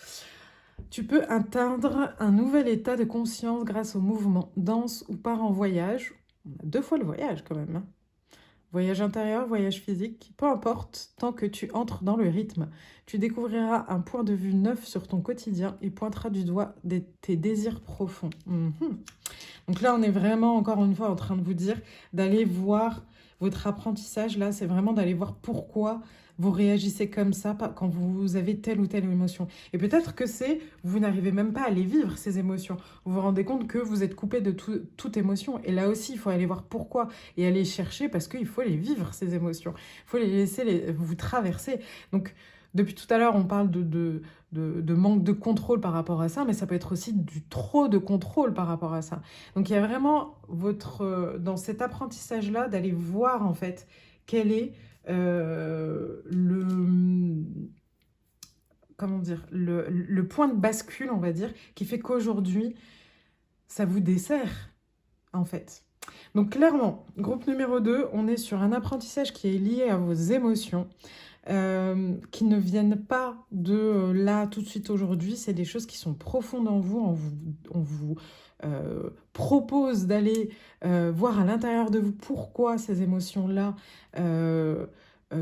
Tu peux atteindre un nouvel état de conscience grâce au mouvement, danse ou part en voyage. On a 2 fois le voyage quand même, hein. Voyage intérieur, voyage physique, peu importe, tant que tu entres dans le rythme, tu découvriras un point de vue neuf sur ton quotidien et pointeras du doigt tes désirs profonds. Donc là, on est vraiment, encore une fois, en train de vous dire d'aller voir votre apprentissage. Là, c'est vraiment d'aller voir pourquoi vous réagissez comme ça quand vous avez telle ou telle émotion. Et peut-être que vous n'arrivez même pas à les vivre, ces émotions. Vous vous rendez compte que vous êtes coupé de toute émotion. Et là aussi, il faut aller voir pourquoi et aller chercher parce qu'il faut les vivre, ces émotions. Il faut les laisser vous traverser. Donc, depuis tout à l'heure, on parle de manque de contrôle par rapport à ça, mais ça peut être aussi du trop de contrôle par rapport à ça. Donc, il y a vraiment dans cet apprentissage-là, d'aller voir en fait quel est comment dire, le point de bascule, on va dire, qui fait qu'aujourd'hui, ça vous dessert, en fait. Donc clairement, groupe numéro 2, on est sur un apprentissage qui est lié à vos émotions, qui ne viennent pas de là, tout de suite, aujourd'hui. C'est des choses qui sont profondes en vous. On vous propose d'aller voir à l'intérieur de vous pourquoi ces émotions-là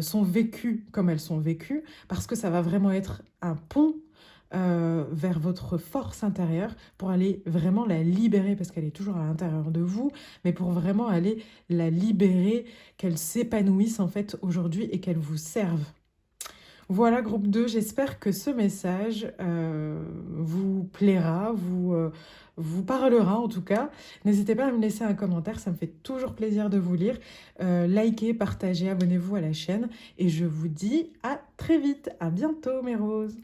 sont vécues comme elles sont vécues, parce que ça va vraiment être un pont vers votre force intérieure pour aller vraiment la libérer, parce qu'elle est toujours à l'intérieur de vous, mais pour vraiment aller la libérer, qu'elle s'épanouisse en fait aujourd'hui et qu'elle vous serve. Voilà, groupe 2, j'espère que ce message vous plaira, vous parlera en tout cas. N'hésitez pas à me laisser un commentaire, ça me fait toujours plaisir de vous lire. Likez, partagez, abonnez-vous à la chaîne et je vous dis à très vite. À bientôt mes roses.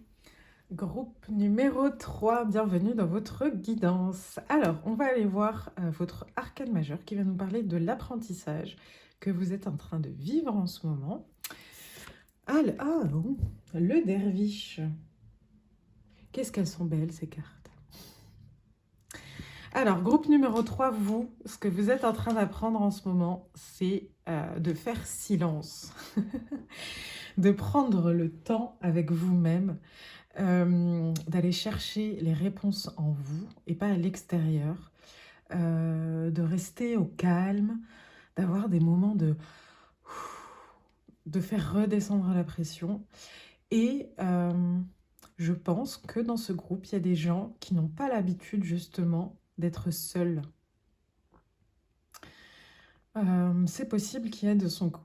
Groupe numéro 3, bienvenue dans votre guidance. Alors, on va aller voir votre arcane majeur qui va nous parler de l'apprentissage que vous êtes en train de vivre en ce moment. Le derviche. Qu'est-ce qu'elles sont belles ces cartes. Alors, groupe numéro 3, ce que vous êtes en train d'apprendre en ce moment, c'est de faire silence. De prendre le temps avec vous-même, d'aller chercher les réponses en vous et pas à l'extérieur, de rester au calme, d'avoir des moments de faire redescendre la pression et je pense que dans ce groupe, il y a des gens qui n'ont pas l'habitude justement d'être seuls. C'est possible qu'il y ait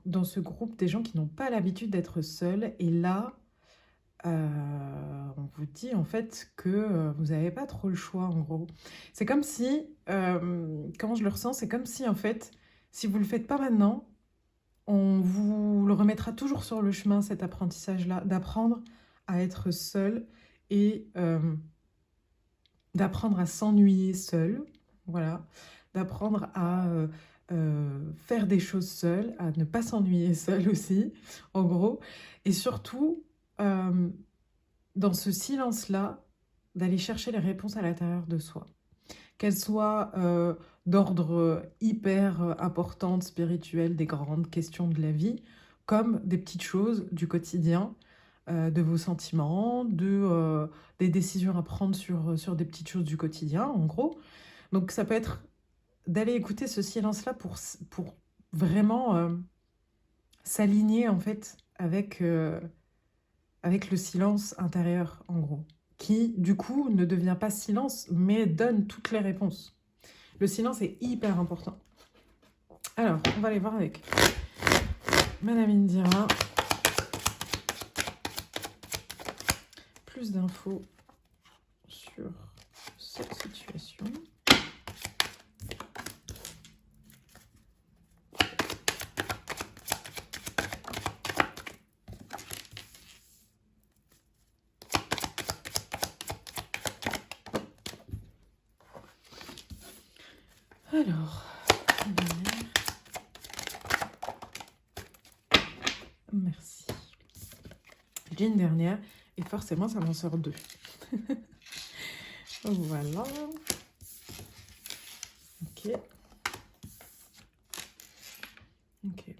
dans ce groupe des gens qui n'ont pas l'habitude d'être seuls. Et là, on vous dit en fait que vous n'avez pas trop le choix en gros. C'est comme si, comment je le ressens, c'est comme si en fait, si vous ne le faites pas maintenant, on vous le remettra toujours sur le chemin, cet apprentissage-là, d'apprendre à être seul et d'apprendre à s'ennuyer seul, voilà, d'apprendre à faire des choses seul, à ne pas s'ennuyer seul aussi, en gros, et surtout, dans ce silence-là, d'aller chercher les réponses à l'intérieur de soi. Qu'elles soient d'ordre hyper importante, spirituel, des grandes questions de la vie, comme des petites choses du quotidien, de vos sentiments, des décisions à prendre sur des petites choses du quotidien, en gros. Donc ça peut être d'aller écouter ce silence-là pour vraiment s'aligner en fait avec le silence intérieur, en gros, qui du coup ne devient pas silence, mais donne toutes les réponses. Le silence est hyper important. Alors, on va aller voir avec Madame Indira. Plus d'infos sur cette situation. Alors, merci. J'ai une dernière, et forcément, ça m'en sort deux. Voilà. Ok. Ok.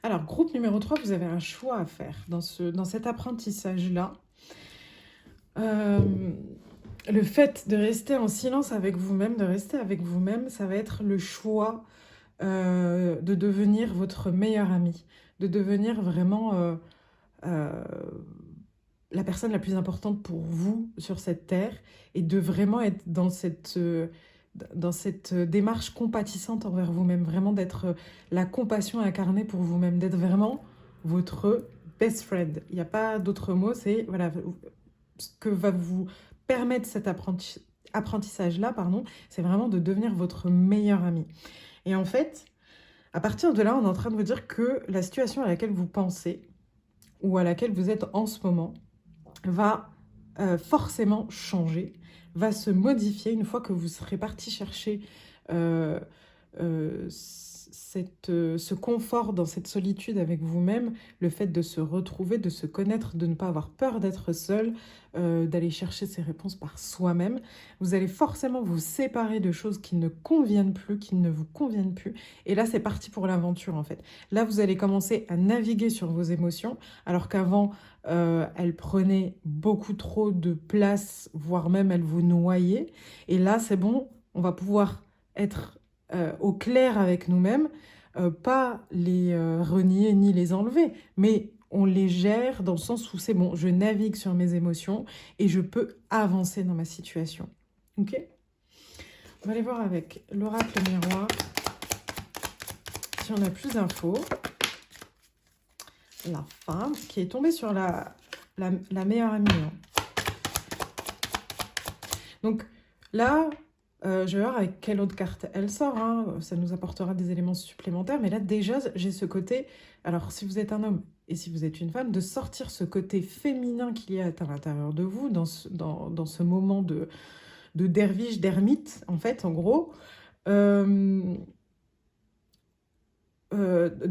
Alors, groupe numéro 3, vous avez un choix à faire dans cet apprentissage-là. Le fait de rester en silence avec vous-même, de rester avec vous-même, ça va être le choix de devenir votre meilleur ami, de devenir vraiment la personne la plus importante pour vous sur cette terre et de vraiment être dans cette démarche compatissante envers vous-même, vraiment d'être la compassion incarnée pour vous-même, d'être vraiment votre best friend. Il n'y a pas d'autre mot, c'est voilà, ce que va vous permettre cet apprentissage-là, pardon, c'est vraiment de devenir votre meilleur ami. Et en fait, à partir de là, on est en train de vous dire que la situation à laquelle vous pensez ou à laquelle vous êtes en ce moment va forcément changer, va se modifier une fois que vous serez parti chercher ce confort dans cette solitude avec vous-même, le fait de se retrouver, de se connaître, de ne pas avoir peur d'être seul, d'aller chercher ses réponses par soi-même. Vous allez forcément vous séparer de choses qui ne conviennent plus, qui ne vous conviennent plus. Et là, c'est parti pour l'aventure, en fait. Là, vous allez commencer à naviguer sur vos émotions, alors qu'avant, elles prenaient beaucoup trop de place, voire même elles vous noyaient. Et là, c'est bon, on va pouvoir être au clair avec nous-mêmes, pas les renier ni les enlever, mais on les gère dans le sens où c'est bon, je navigue sur mes émotions et je peux avancer dans ma situation. Ok ? On va aller voir avec l'oracle miroir si on a plus d'infos. La femme qui est tombée sur la meilleure amie. Hein. Donc là, je vais voir avec quelle autre carte elle sort. Hein. Ça nous apportera des éléments supplémentaires. Mais là, déjà, j'ai ce côté... Alors, si vous êtes un homme et si vous êtes une femme, de sortir ce côté féminin qu'il y a à l'intérieur de vous, dans ce moment de derviche, d'ermite, en fait, en gros. De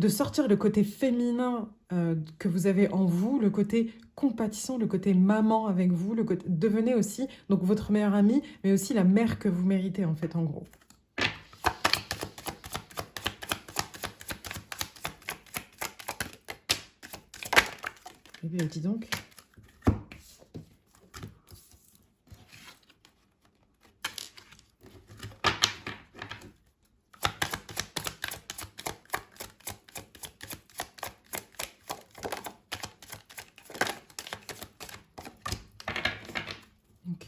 sortir le côté féminin que vous avez en vous, le côté compatissant, le côté maman avec vous, devenez aussi donc votre meilleure amie, mais aussi la mère que vous méritez en fait, en gros. Eh bien, dis donc.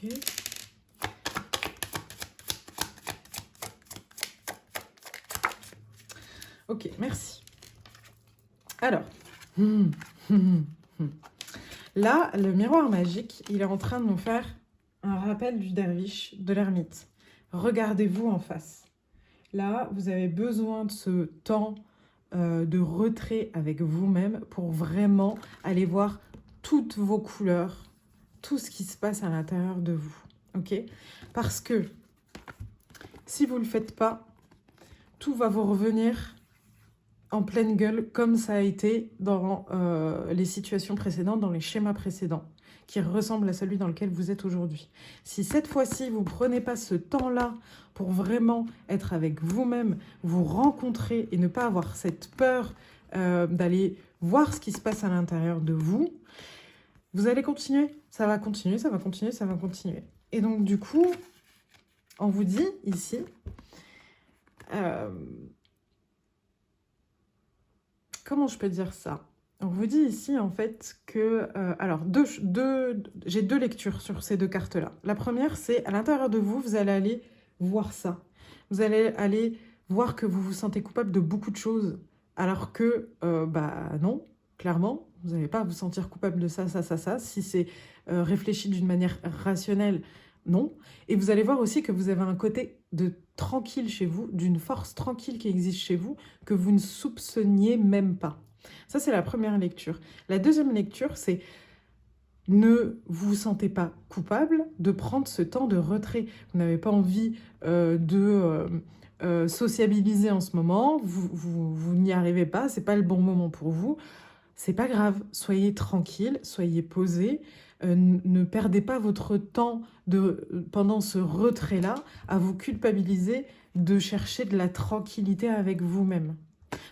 Ok. Ok, merci. Alors, là, le miroir magique, il est en train de nous faire un rappel du derviche, de l'ermite. Regardez-vous en face. Là, vous avez besoin de ce temps de retrait avec vous-même pour vraiment aller voir toutes vos couleurs, tout ce qui se passe à l'intérieur de vous. Ok? Parce que si vous ne le faites pas, tout va vous revenir en pleine gueule comme ça a été dans les situations précédentes, dans les schémas précédents, qui ressemblent à celui dans lequel vous êtes aujourd'hui. Si cette fois-ci, vous ne prenez pas ce temps-là pour vraiment être avec vous-même, vous rencontrer et ne pas avoir cette peur d'aller voir ce qui se passe à l'intérieur de vous, vous allez continuer. Ça va continuer, ça va continuer, ça va continuer. Et donc, du coup, on vous dit ici... comment je peux dire ça? On vous dit ici, en fait, que... alors, j'ai deux lectures sur ces deux cartes-là. La première, c'est à l'intérieur de vous, vous allez aller voir ça. Vous allez aller voir que vous vous sentez coupable de beaucoup de choses, alors que, bah non, clairement, vous n'allez pas à vous sentir coupable de ça, ça, ça, ça. Si c'est réfléchi d'une manière rationnelle, non. Et vous allez voir aussi que vous avez un côté de tranquille chez vous, d'une force tranquille qui existe chez vous, que vous ne soupçonniez même pas. Ça, c'est la première lecture. La deuxième lecture, c'est ne vous sentez pas coupable de prendre ce temps de retrait. Vous n'avez pas envie de sociabiliser en ce moment, vous n'y arrivez pas, c'est pas le bon moment pour vous. C'est pas grave, soyez tranquille, soyez posé, ne perdez pas votre temps pendant ce retrait-là à vous culpabiliser de chercher de la tranquillité avec vous-même.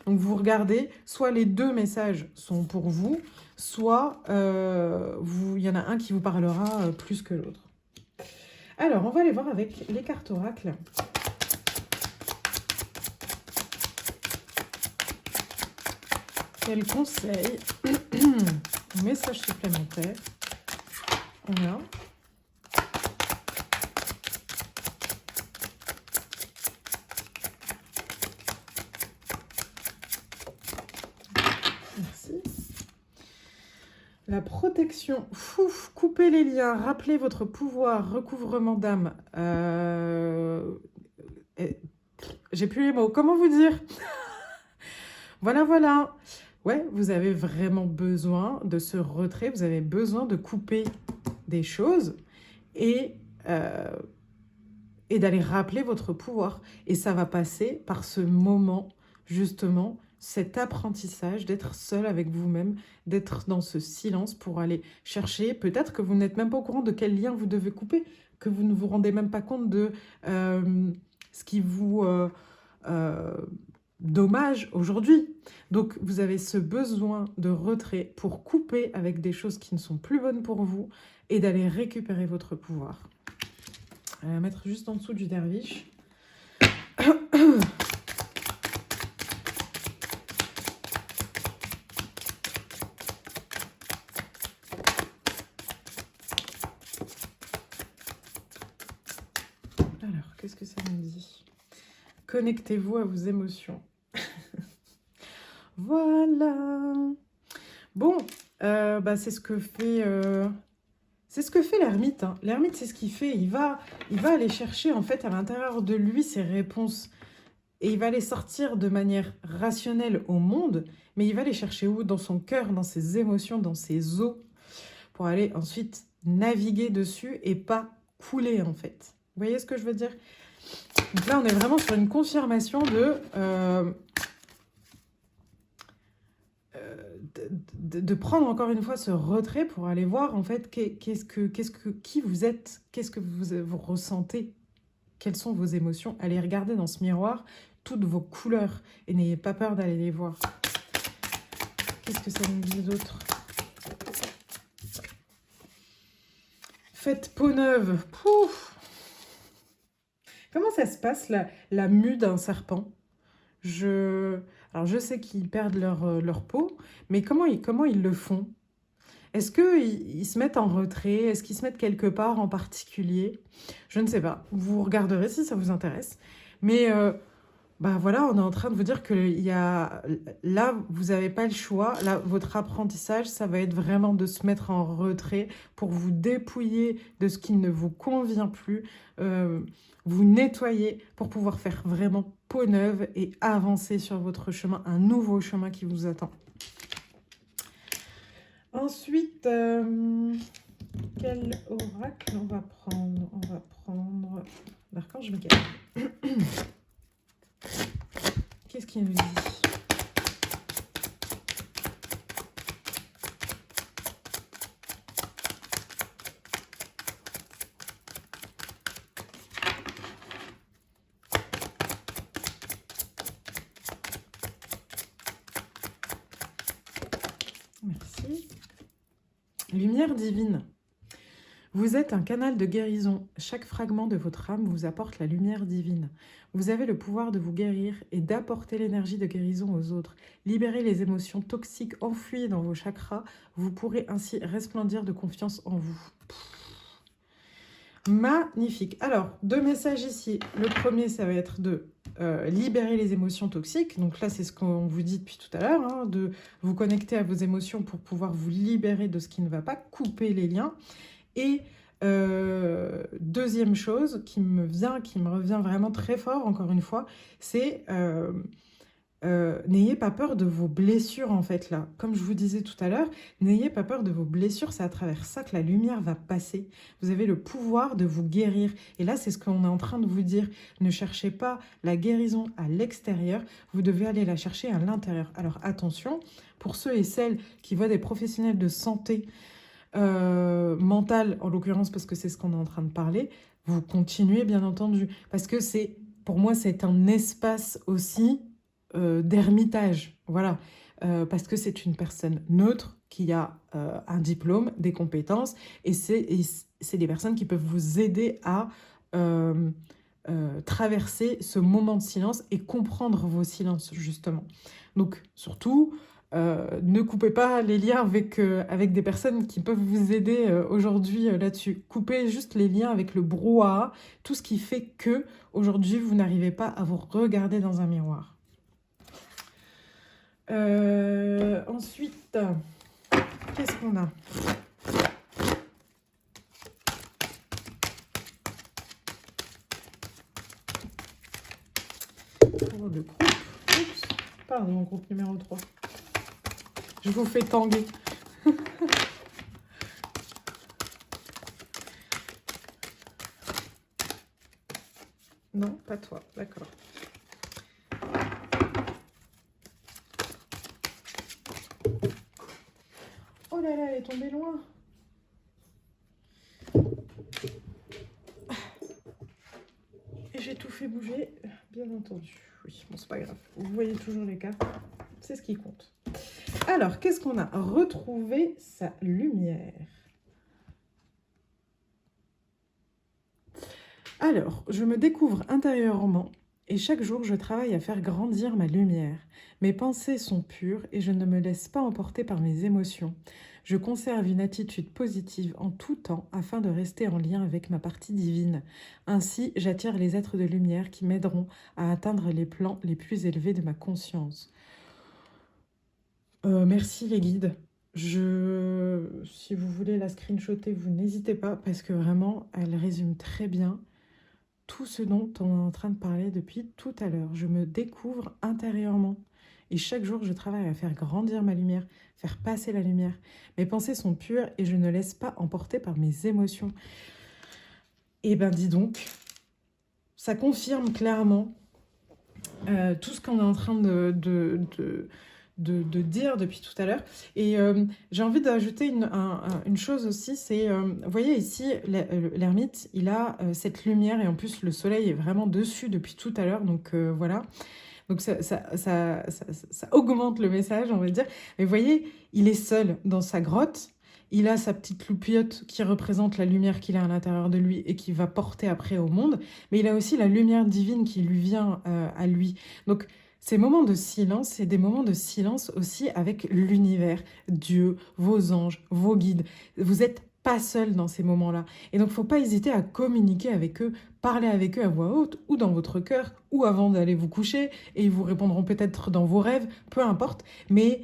Donc vous regardez, soit les deux messages sont pour vous, soit il y en a un qui vous parlera plus que l'autre. Alors, on va aller voir avec les cartes oracles. Quel conseil, message supplémentaire on a. Merci. La protection, fouf, coupez les liens, rappelez votre pouvoir, recouvrement d'âme. J'ai plus les mots, comment vous dire? Voilà, voilà. Ouais, vous avez vraiment besoin de ce retrait, vous avez besoin de couper des choses et d'aller rappeler votre pouvoir. Et ça va passer par ce moment, justement, cet apprentissage d'être seul avec vous-même, d'être dans ce silence pour aller chercher. Peut-être que vous n'êtes même pas au courant de quel lien vous devez couper, que vous ne vous rendez même pas compte de ce qui vous... dommage aujourd'hui. Donc, vous avez ce besoin de retrait pour couper avec des choses qui ne sont plus bonnes pour vous et d'aller récupérer votre pouvoir. On va la mettre juste en dessous du derviche. Alors, qu'est-ce que ça me dit? Connectez-vous à vos émotions. Voilà. Bon, bah, c'est ce que fait l'ermite. Hein. L'ermite, c'est ce qu'il fait. Il va aller chercher en fait à l'intérieur de lui ses réponses. Et il va les sortir de manière rationnelle au monde, mais il va les chercher où? Dans son cœur, dans ses émotions, dans ses os, pour aller ensuite naviguer dessus et pas couler en fait. Vous voyez ce que je veux dire? Donc là, on est vraiment sur une confirmation de prendre encore une fois ce retrait pour aller voir en fait qui vous êtes, qu'est-ce que vous ressentez, quelles sont vos émotions. Allez regarder dans ce miroir toutes vos couleurs et n'ayez pas peur d'aller les voir. Qu'est-ce que ça nous dit d'autre? Faites peau neuve. Pouf! Comment ça se passe la mue d'un serpent? Alors je sais qu'ils perdent leur peau, mais comment ils le font? Est-ce qu'ils se mettent en retrait? Est-ce qu'ils se mettent quelque part en particulier? Je ne sais pas. Vous regarderez si ça vous intéresse. Mais bah voilà, on est en train de vous dire que là, vous n'avez pas le choix. Là, votre apprentissage, ça va être vraiment de se mettre en retrait pour vous dépouiller de ce qui ne vous convient plus, vous nettoyer pour pouvoir faire vraiment peau neuve et avancer sur votre chemin, un nouveau chemin qui vous attend. Ensuite, quel oracle on va prendre? On va prendre l'archange Michael. Qu'est-ce qu'il nous dit? Merci. Lumière divine. Vous êtes un canal de guérison. Chaque fragment de votre âme vous apporte la lumière divine. Vous avez le pouvoir de vous guérir et d'apporter l'énergie de guérison aux autres. Libérez les émotions toxiques enfouies dans vos chakras. Vous pourrez ainsi resplendir de confiance en vous. Magnifique. Alors, 2 messages ici. Le premier, ça va être de libérer les émotions toxiques. Donc là, c'est ce qu'on vous dit depuis tout à l'heure, hein, de vous connecter à vos émotions pour pouvoir vous libérer de ce qui ne va pas, couper les liens. Et deuxième chose qui me revient vraiment très fort, encore une fois, c'est n'ayez pas peur de vos blessures, en fait, là. Comme je vous disais tout à l'heure, n'ayez pas peur de vos blessures, c'est à travers ça que la lumière va passer. Vous avez le pouvoir de vous guérir. Et là, c'est ce qu'on est en train de vous dire. Ne cherchez pas la guérison à l'extérieur, vous devez aller la chercher à l'intérieur. Alors attention, pour ceux et celles qui voient des professionnels de santé mentale, en l'occurrence, parce que c'est ce qu'on est en train de parler, vous continuez, bien entendu. Parce que pour moi, c'est un espace aussi d'ermitage. Voilà. Parce que c'est une personne neutre qui a un diplôme, des compétences, et c'est des personnes qui peuvent vous aider à traverser ce moment de silence et comprendre vos silences, justement. Donc, surtout, ne coupez pas les liens avec des personnes qui peuvent vous aider aujourd'hui là-dessus. Coupez juste les liens avec le brouhaha, tout ce qui fait que aujourd'hui vous n'arrivez pas à vous regarder dans un miroir. Ensuite, qu'est-ce qu'on a? Pour le groupe. Oups, pardon, groupe numéro 3. Je vous fais tanguer. Non, pas toi, d'accord. Oh là là, elle est tombée loin. Et j'ai tout fait bouger, bien entendu. Oui, bon, c'est pas grave. Vous voyez toujours les cartes, c'est ce qui compte. Alors, qu'est-ce qu'on a? Retrouver sa lumière. Alors, je me découvre intérieurement et chaque jour, je travaille à faire grandir ma lumière. Mes pensées sont pures et je ne me laisse pas emporter par mes émotions. Je conserve une attitude positive en tout temps afin de rester en lien avec ma partie divine. Ainsi, j'attire les êtres de lumière qui m'aideront à atteindre les plans les plus élevés de ma conscience. Merci les guides. Si vous voulez la screenshotter, vous n'hésitez pas parce que vraiment, elle résume très bien tout ce dont on est en train de parler depuis tout à l'heure. Je me découvre intérieurement et chaque jour, je travaille à faire grandir ma lumière, faire passer la lumière. Mes pensées sont pures et je ne laisse pas emporter par mes émotions. Eh ben, dis donc, ça confirme clairement tout ce qu'on est en train de dire depuis tout à l'heure. Et j'ai envie d'ajouter une chose aussi, c'est, vous voyez ici, l'ermite, il a cette lumière, et en plus le soleil est vraiment dessus depuis tout à l'heure, donc voilà. Donc ça augmente le message, on va dire. Mais vous voyez, il est seul dans sa grotte, il a sa petite loupiote qui représente la lumière qu'il a à l'intérieur de lui et qui va porter après au monde, mais il a aussi la lumière divine qui lui vient à lui. Donc, Ces moments de silence, c'est des moments de silence aussi avec l'univers, Dieu, vos anges, vos guides. Vous n'êtes pas seul dans ces moments-là. Et donc, il ne faut pas hésiter à communiquer avec eux, parler avec eux à voix haute, ou dans votre cœur, ou avant d'aller vous coucher, et ils vous répondront peut-être dans vos rêves, peu importe. Mais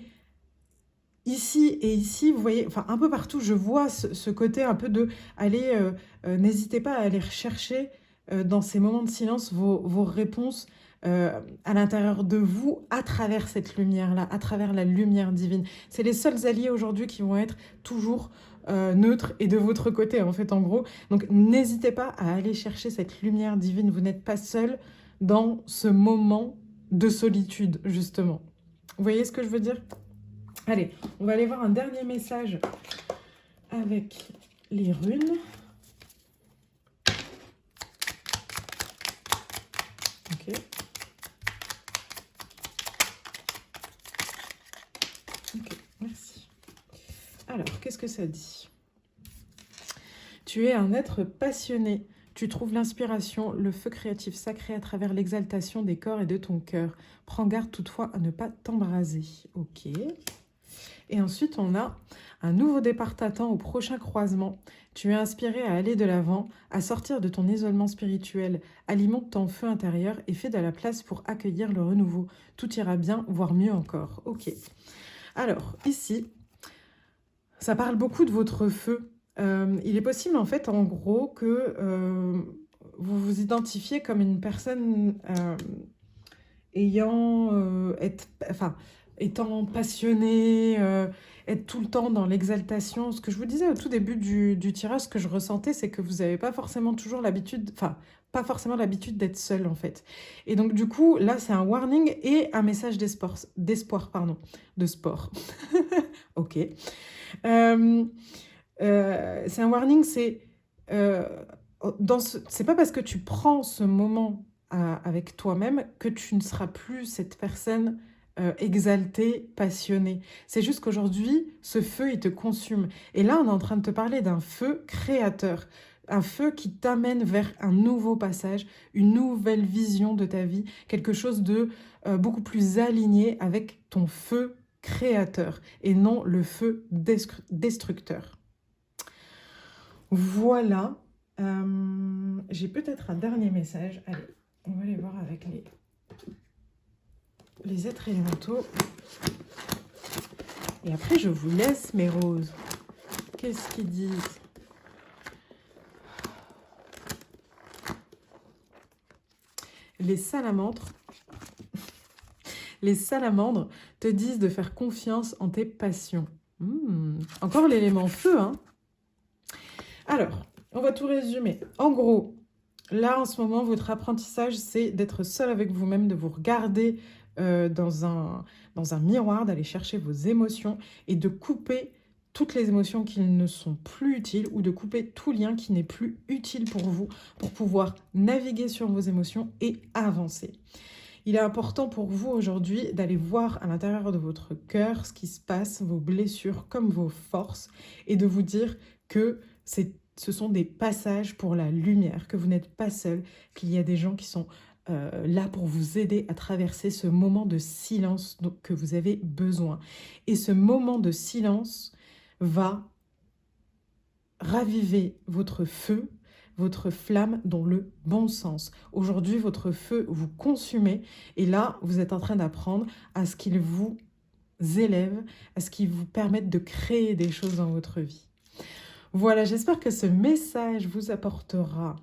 ici et ici, vous voyez, enfin un peu partout, je vois ce côté un peu de aller, n'hésitez pas à aller rechercher dans ces moments de silence vos réponses à l'intérieur de vous, à travers cette lumière-là, à travers la lumière divine. C'est les seuls alliés aujourd'hui qui vont être toujours neutres et de votre côté, en fait, en gros. Donc n'hésitez pas à aller chercher cette lumière divine. Vous n'êtes pas seul dans ce moment de solitude, justement. Vous voyez ce que je veux dire? Allez, on va aller voir un dernier message avec les runes. Ok. Ok, merci. Alors, qu'est-ce que ça dit? Tu es un être passionné. Tu trouves l'inspiration, le feu créatif sacré à travers l'exaltation des corps et de ton cœur. Prends garde toutefois à ne pas t'embraser. Ok. Et ensuite, on a un nouveau départ t'attend au prochain croisement. Tu es inspiré à aller de l'avant, à sortir de ton isolement spirituel. Alimente ton feu intérieur et fais de la place pour accueillir le renouveau. Tout ira bien, voire mieux encore. Ok. Alors, ici, ça parle beaucoup de votre feu. Il est possible, en fait, en gros, que vous vous identifiez comme une personne étant passionné, être tout le temps dans l'exaltation. Ce que je vous disais au tout début du tirage, ce que je ressentais, c'est que vous n'avez pas forcément toujours l'habitude, enfin, pas forcément l'habitude d'être seul, en fait. Et donc, du coup, là, c'est un warning et un message d'espoir, pardon, de sport. Ok. C'est un warning, c'est pas parce que tu prends ce moment avec toi-même que tu ne seras plus cette personne exaltée, passionnée. C'est juste qu'aujourd'hui, ce feu, il te consume. Et là, on est en train de te parler d'un feu créateur, un feu qui t'amène vers un nouveau passage, une nouvelle vision de ta vie, quelque chose de beaucoup plus aligné avec ton feu créateur et non le feu destructeur. Voilà. J'ai peut-être un dernier message. Allez, on va aller voir avec les êtres élémentaux. Et après, je vous laisse mes roses. Qu'est-ce qu'ils disent? Les salamandres. Les salamandres te disent de faire confiance en tes passions. Encore l'élément feu, hein? Alors, on va tout résumer. En gros, là, en ce moment, votre apprentissage, c'est d'être seul avec vous-même, de vous regarder dans un miroir, d'aller chercher vos émotions et de couper toutes les émotions qui ne sont plus utiles ou de couper tout lien qui n'est plus utile pour vous pour pouvoir naviguer sur vos émotions et avancer. Il est important pour vous aujourd'hui d'aller voir à l'intérieur de votre cœur ce qui se passe, vos blessures comme vos forces, et de vous dire que ce sont des passages pour la lumière, que vous n'êtes pas seul, qu'il y a des gens qui sont là pour vous aider à traverser ce moment de silence que vous avez besoin. Et ce moment de silence va raviver votre feu, votre flamme dans le bon sens. Aujourd'hui, votre feu vous consumez et là, vous êtes en train d'apprendre à ce qu'il vous élève, à ce qu'il vous permette de créer des choses dans votre vie. Voilà, j'espère que ce message vous apportera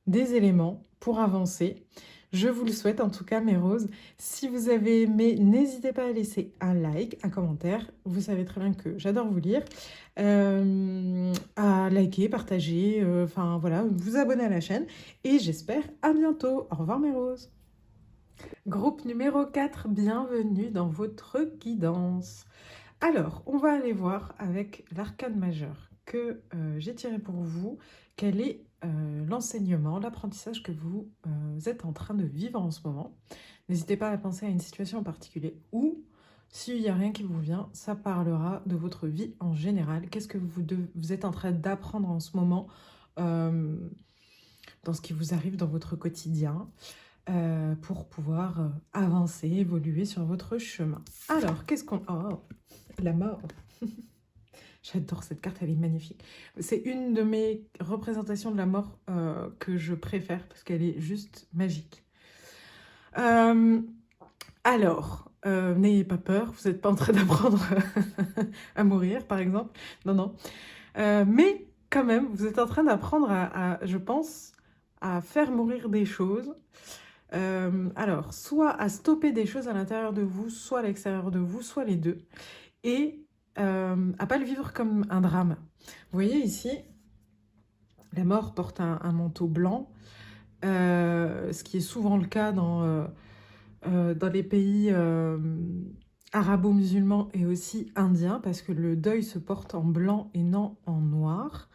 des éléments pour avancer. Je vous le souhaite en tout cas, mes roses. Si vous avez aimé, n'hésitez pas à laisser un like, un commentaire. Vous savez très bien que j'adore vous lire. À liker, partager, enfin voilà, vous abonner à la chaîne. Et j'espère à bientôt. Au revoir, mes roses. Groupe numéro 4, bienvenue dans votre guidance. Alors, on va aller voir avec l'arcane majeur que j'ai tiré pour vous. Quel est l'enseignement, l'apprentissage que vous êtes en train de vivre en ce moment. N'hésitez pas à penser à une situation en particulier ou, s'il n'y a rien qui vous vient, ça parlera de votre vie en général. Qu'est-ce que vous êtes en train d'apprendre en ce moment dans ce qui vous arrive dans votre quotidien. pour pouvoir avancer, évoluer sur votre chemin. Alors, qu'est-ce qu'on... Oh, la mort. J'adore cette carte, elle est magnifique. C'est une de mes représentations de la mort que je préfère parce qu'elle est juste magique. Alors, n'ayez pas peur, vous n'êtes pas en train d'apprendre à mourir, par exemple. Non, non. Mais quand même, vous êtes en train d'apprendre je pense, à faire mourir des choses. Alors, soit à stopper des choses à l'intérieur de vous, soit à l'extérieur de vous, soit les deux. Et à pas le vivre comme un drame. Vous voyez ici, la mort porte un manteau blanc, ce qui est souvent le cas dans les pays arabo-musulmans et aussi indiens, parce que le deuil se porte en blanc et non en noir.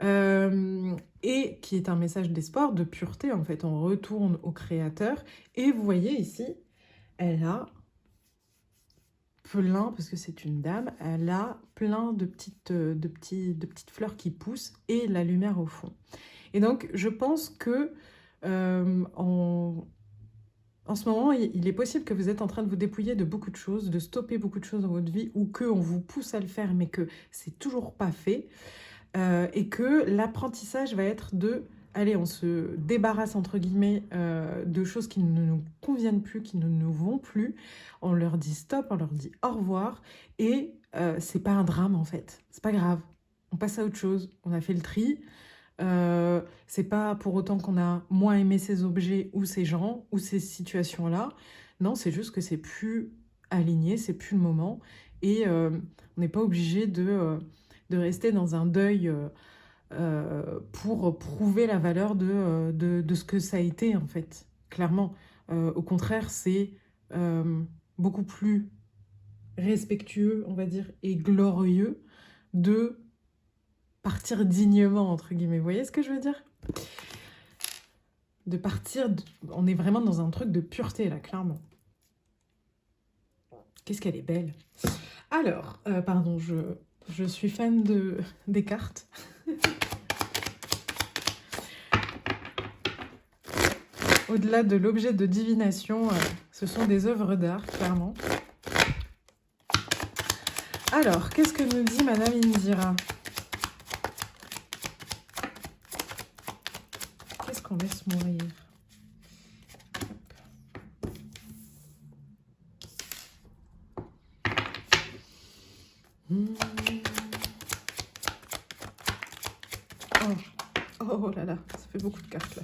Et qui est un message d'espoir, de pureté, en fait. On retourne au Créateur. Et vous voyez ici, elle a plein, parce que c'est une dame, elle a plein de petites fleurs qui poussent et la lumière au fond. Et donc, je pense que en ce moment, il est possible que vous êtes en train de vous dépouiller de beaucoup de choses, de stopper beaucoup de choses dans votre vie, ou qu'on vous pousse à le faire, mais que c'est toujours pas fait. Et que l'apprentissage va être de, allez, on se débarrasse entre guillemets de choses qui ne nous conviennent plus, qui ne nous vont plus. On leur dit stop, on leur dit au revoir. Et c'est pas un drame en fait, c'est pas grave. On passe à autre chose, on a fait le tri. C'est pas pour autant qu'on a moins aimé ces objets ou ces gens ou ces situations-là. Non, c'est juste que c'est plus aligné, c'est plus le moment. Et on n'est pas obligé de rester dans un deuil pour prouver la valeur de ce que ça a été, en fait, clairement. Au contraire, c'est beaucoup plus respectueux, on va dire, et glorieux de partir dignement, entre guillemets. Vous voyez ce que je veux dire? De partir... On est vraiment dans un truc de pureté, là, clairement. Qu'est-ce qu'elle est belle. Alors, pardon, je suis fan des cartes. Au-delà de l'objet de divination, ce sont des œuvres d'art, clairement. Alors, qu'est-ce que nous dit Madame Indira? Qu'est-ce qu'on laisse mourir? Oh là là, ça fait beaucoup de cartes là.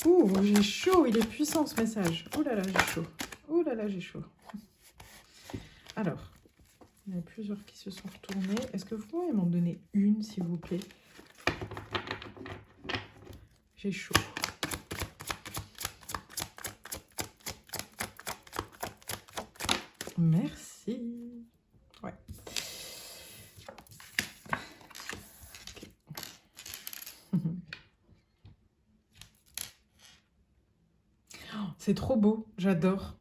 Ouh, j'ai chaud, il est puissant ce message. Oh là là, j'ai chaud. Oh là là, j'ai chaud. Alors, il y en a plusieurs qui se sont retournés. Est-ce que vous pouvez m'en donner une, s'il vous plaît? J'ai chaud. Merci. Ouais. Okay. C'est trop beau, j'adore.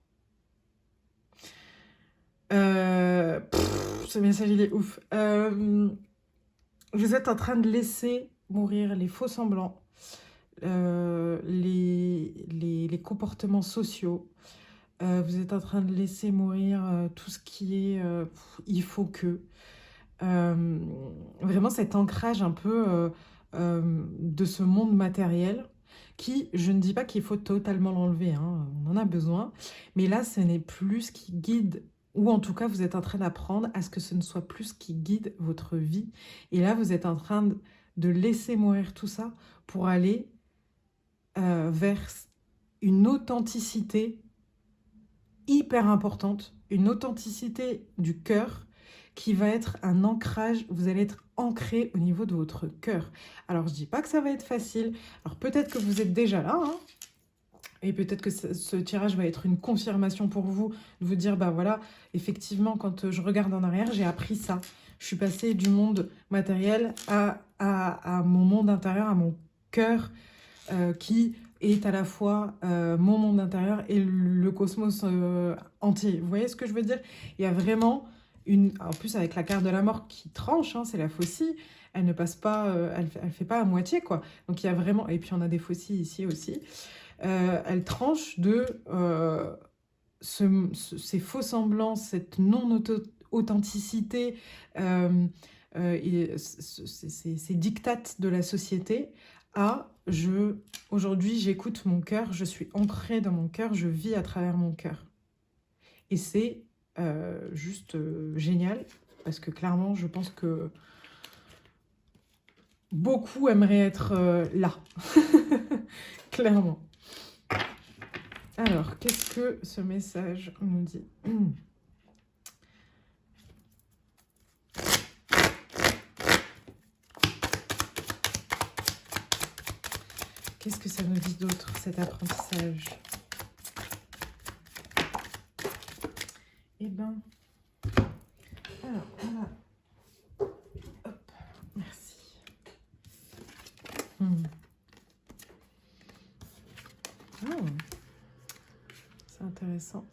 Ce message, il est ouf. Vous êtes en train de laisser mourir les faux semblants, les comportements sociaux. Vous êtes en train de laisser mourir tout ce qui est il faut que. Vraiment cet ancrage un peu de ce monde matériel qui, je ne dis pas qu'il faut totalement l'enlever, hein, on en a besoin, mais là, ce n'est plus ce qui guide, ou en tout cas, vous êtes en train d'apprendre à ce que ce ne soit plus ce qui guide votre vie. Et là, vous êtes en train de laisser mourir tout ça pour aller vers une authenticité hyper importante, une authenticité du cœur qui va être un ancrage, vous allez être ancré au niveau de votre cœur. Alors, je dis pas que ça va être facile, alors peut-être que vous êtes déjà là, hein, et peut-être que ce tirage va être une confirmation pour vous, de vous dire, bah voilà, effectivement, quand je regarde en arrière, j'ai appris ça. Je suis passée du monde matériel à mon monde intérieur, à mon cœur, qui est à la fois mon monde intérieur et le cosmos entier. Vous voyez ce que je veux dire? Il y a vraiment en plus avec la carte de la mort qui tranche, hein, c'est la faucille, elle ne passe pas, elle fait pas à moitié, quoi. Donc il y a vraiment, et puis on a des faucilles ici aussi, elle tranche de ces faux semblants, cette non-authenticité, et ces dictates de la société, à aujourd'hui j'écoute mon cœur, je suis ancrée dans mon cœur, je vis à travers mon cœur. Et c'est juste génial, parce que clairement je pense que beaucoup aimeraient être là, clairement. Alors, qu'est-ce que ce message nous dit? Qu'est-ce que ça nous dit d'autre, cet apprentissage? Eh ben, alors, on a... Hop, merci. Oh, c'est intéressant.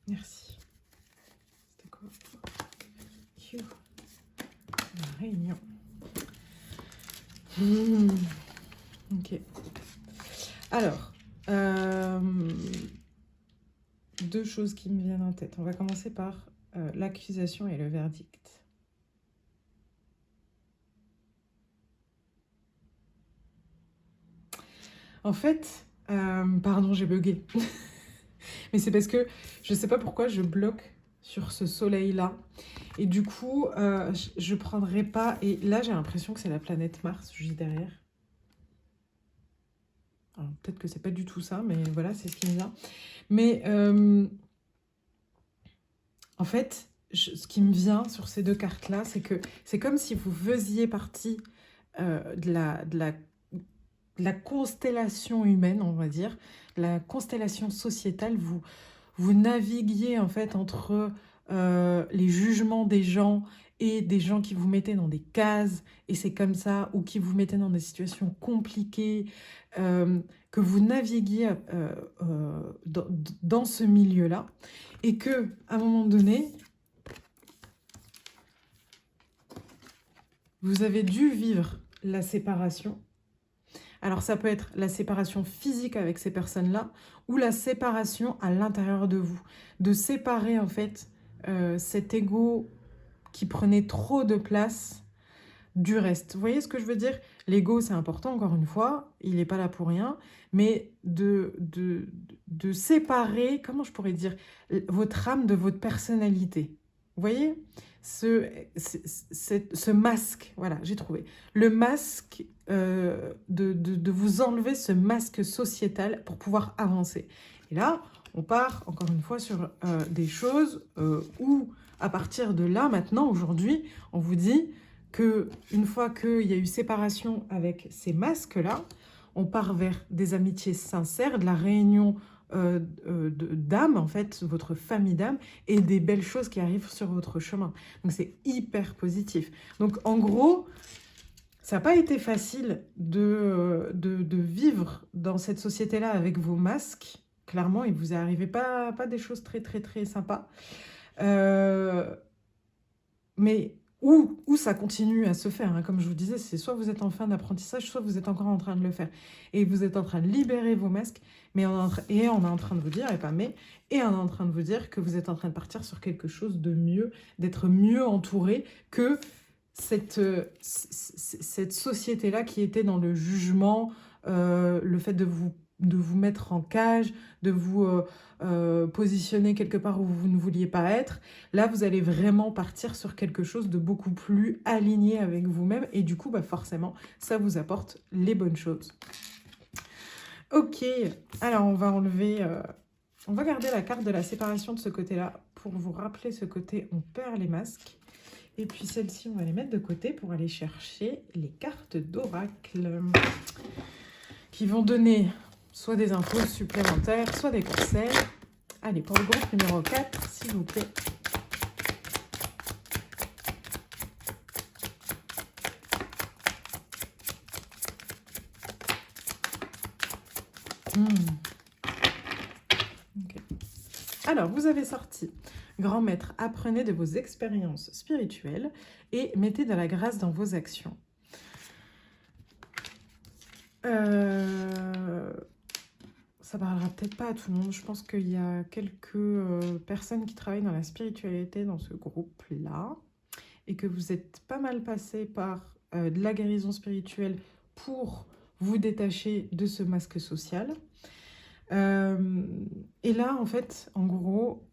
Merci. C'était quoi? La réunion. Ok. Alors, deux choses qui me viennent en tête. On va commencer par l'accusation et le verdict. En fait, pardon, j'ai bugué. Mais c'est parce que je ne sais pas pourquoi je bloque sur ce soleil-là. Et du coup, je ne prendrai pas... Et là, j'ai l'impression que c'est la planète Mars juste derrière. Alors, peut-être que c'est pas du tout ça, mais voilà, c'est ce qui me vient. Mais en fait, ce qui me vient sur ces deux cartes-là, c'est que c'est comme si vous faisiez partie de la constellation humaine, on va dire, la constellation sociétale. Vous naviguiez en fait entre les jugements des gens et des gens qui vous mettaient dans des cases, et c'est comme ça, ou qui vous mettaient dans des situations compliquées, que vous naviguiez dans ce milieu-là, et que à un moment donné, vous avez dû vivre la séparation. Alors ça peut être la séparation physique avec ces personnes-là, ou la séparation à l'intérieur de vous. De séparer en fait cet ego qui prenait trop de place du reste. Vous voyez ce que je veux dire? L'ego, c'est important, encore une fois, il n'est pas là pour rien, mais de séparer, comment je pourrais dire, votre âme de votre personnalité. Vous voyez? Ce masque, voilà, j'ai trouvé. Le masque, de vous enlever ce masque sociétal pour pouvoir avancer. Et là, on part, encore une fois, sur des choses où, à partir de là, maintenant, aujourd'hui, on vous dit qu'une fois qu'il y a eu séparation avec ces masques-là, on part vers des amitiés sincères, de la réunion d'âme, en fait, votre famille d'âme, et des belles choses qui arrivent sur votre chemin. Donc c'est hyper positif. Donc en gros, ça n'a pas été facile de vivre dans cette société-là avec vos masques. Clairement, il vous est arrivé pas des choses très très très sympas. Mais où ça continue à se faire, hein, comme je vous disais, c'est soit vous êtes en fin d'apprentissage, soit vous êtes encore en train de le faire. Et vous êtes en train de libérer vos masques, mais on est en train de vous dire, et pas mais, et on est en train de vous dire que vous êtes en train de partir sur quelque chose de mieux, d'être mieux entouré que cette société-là qui était dans le jugement, le fait de vous mettre en cage, de vous positionner quelque part où vous ne vouliez pas être. Là, vous allez vraiment partir sur quelque chose de beaucoup plus aligné avec vous-même, et du coup, bah forcément, ça vous apporte les bonnes choses. Ok, alors on va enlever... on va garder la carte de la séparation de ce côté-là pour vous rappeler ce côté, on perd les masques. Et puis celle-ci, on va les mettre de côté pour aller chercher les cartes d'oracle. qui vont donner soit des infos supplémentaires, soit des conseils. Allez, pour le groupe numéro 4, s'il vous plaît. Okay. Alors, vous avez sorti Grand Maître, apprenez de vos expériences spirituelles et mettez de la grâce dans vos actions. Ça parlera peut-être pas à tout le monde. Je pense qu'il y a quelques personnes qui travaillent dans la spiritualité dans ce groupe-là et que vous êtes pas mal passé par de la guérison spirituelle pour vous détacher de ce masque social. Et là, en fait, en gros,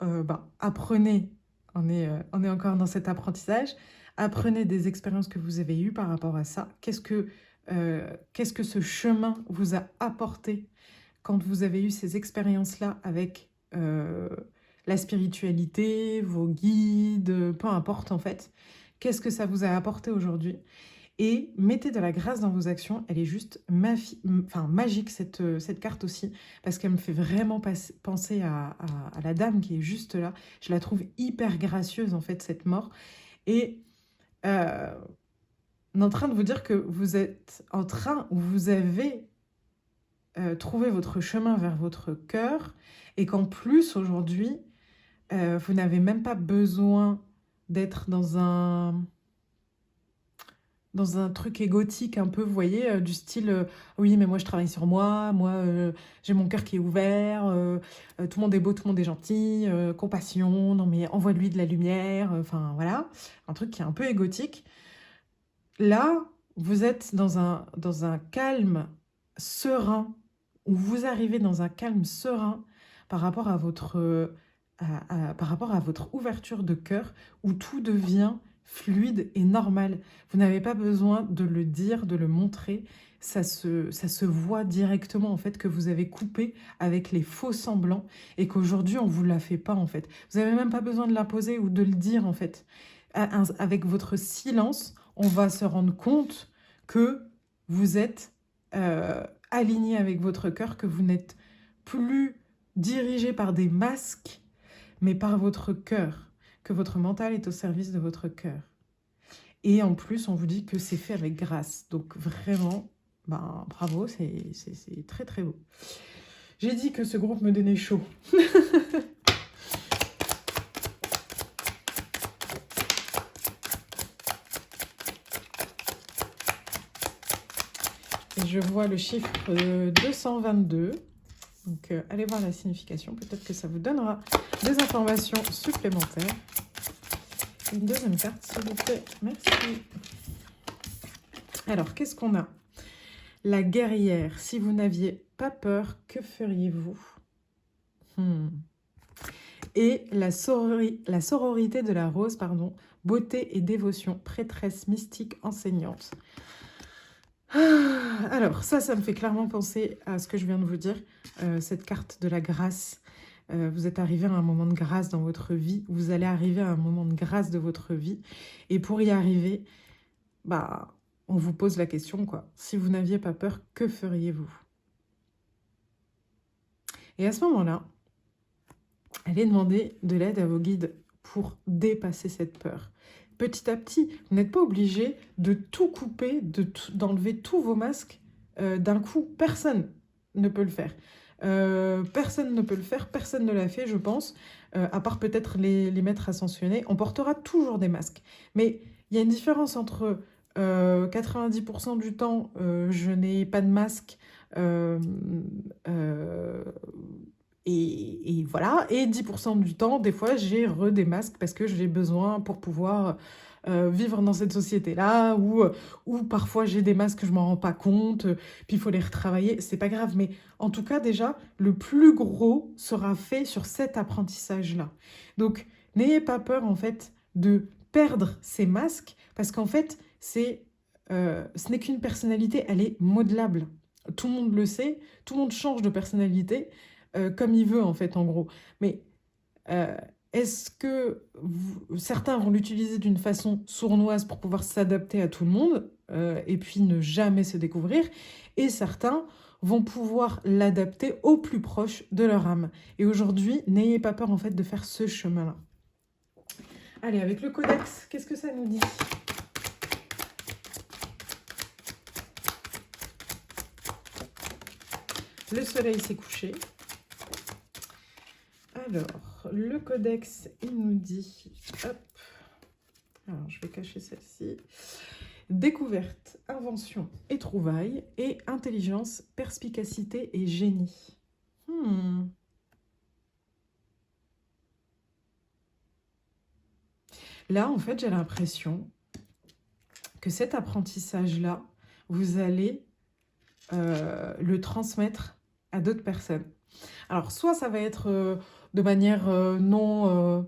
apprenez, on est encore dans cet apprentissage, apprenez des expériences que vous avez eues par rapport à ça. Qu'est-ce que ce chemin vous a apporté quand vous avez eu ces expériences-là avec la spiritualité, vos guides, peu importe en fait. Qu'est-ce que ça vous a apporté aujourd'hui? Et mettez de la grâce dans vos actions. Elle est juste magique, cette carte aussi, parce qu'elle me fait vraiment penser à la dame qui est juste là. Je la trouve hyper gracieuse, en fait, cette mort. Et on est en train de vous dire que vous êtes en train, ou vous avez trouvé votre chemin vers votre cœur, et qu'en plus, aujourd'hui, vous n'avez même pas besoin d'être dans un truc égotique un peu, vous voyez, du style oui, mais moi je travaille sur moi, j'ai mon cœur qui est ouvert, tout le monde est beau, tout le monde est gentil, compassion, non mais envoie-lui de la lumière, enfin voilà, un truc qui est un peu égotique. Là, vous êtes dans un calme serein, où vous arrivez dans un calme serein par rapport à votre, par rapport à votre ouverture de cœur, où tout devient fluide et normal. Vous n'avez pas besoin de le dire, de le montrer. Ça se voit directement, en fait, que vous avez coupé avec les faux semblants et qu'aujourd'hui, on ne vous la fait pas, en fait. Vous n'avez même pas besoin de l'imposer ou de le dire, en fait. Avec votre silence, on va se rendre compte que vous êtes aligné avec votre cœur, que vous n'êtes plus dirigé par des masques, mais par votre cœur, que votre mental est au service de votre cœur. Et en plus, on vous dit que c'est fait avec grâce. Donc vraiment, bravo, c'est très très beau. J'ai dit que ce groupe me donnait chaud. Et je vois le chiffre 222. Donc, allez voir la signification. Peut-être que ça vous donnera des informations supplémentaires. Une deuxième carte, s'il vous plaît. Merci. Alors, qu'est-ce qu'on a? La guerrière. Si vous n'aviez pas peur, que feriez-vous? Et la sororité de la rose, pardon. Beauté et dévotion. Prêtresse mystique enseignante. Alors, ça me fait clairement penser à ce que je viens de vous dire. Cette carte de la grâce. Vous êtes arrivé à un moment de grâce dans votre vie. Vous allez arriver à un moment de grâce de votre vie. Et pour y arriver, on vous pose la question, quoi. Si vous n'aviez pas peur, que feriez-vous? Et à ce moment-là, allez demander de l'aide à vos guides pour dépasser cette peur. Petit à petit, vous n'êtes pas obligé de tout couper, d'enlever tous vos masques d'un coup. Personne ne peut le faire. Personne ne peut le faire, personne ne l'a fait, je pense, à part peut-être les maîtres ascensionnés. On portera toujours des masques. Mais il y a une différence entre 90% du temps, je n'ai pas de masque, et voilà, et 10% du temps, des fois, j'ai des masques parce que j'ai besoin pour pouvoir vivre dans cette société-là, ou parfois j'ai des masques, je m'en rends pas compte, puis il faut les retravailler, c'est pas grave, mais en tout cas, déjà, le plus gros sera fait sur cet apprentissage-là. Donc, n'ayez pas peur, en fait, de perdre ces masques, parce qu'en fait, ce n'est qu'une personnalité, elle est modelable. Tout le monde le sait, tout le monde change de personnalité, comme il veut, en fait, en gros. Mais est-ce que certains vont l'utiliser d'une façon sournoise pour pouvoir s'adapter à tout le monde? et puis ne jamais se découvrir. Et certains vont pouvoir l'adapter au plus proche de leur âme. Et aujourd'hui, n'ayez pas peur en fait de faire ce chemin-là. Allez, avec le codex, qu'est-ce que ça nous dit? Le soleil s'est couché. Alors, le codex, il nous dit... Hop. Alors, je vais cacher celle-ci. Découverte, invention et trouvailles. Et intelligence, perspicacité et génie. Là, en fait, j'ai l'impression que cet apprentissage-là, vous allez le transmettre à d'autres personnes. Alors, soit ça va être de manière non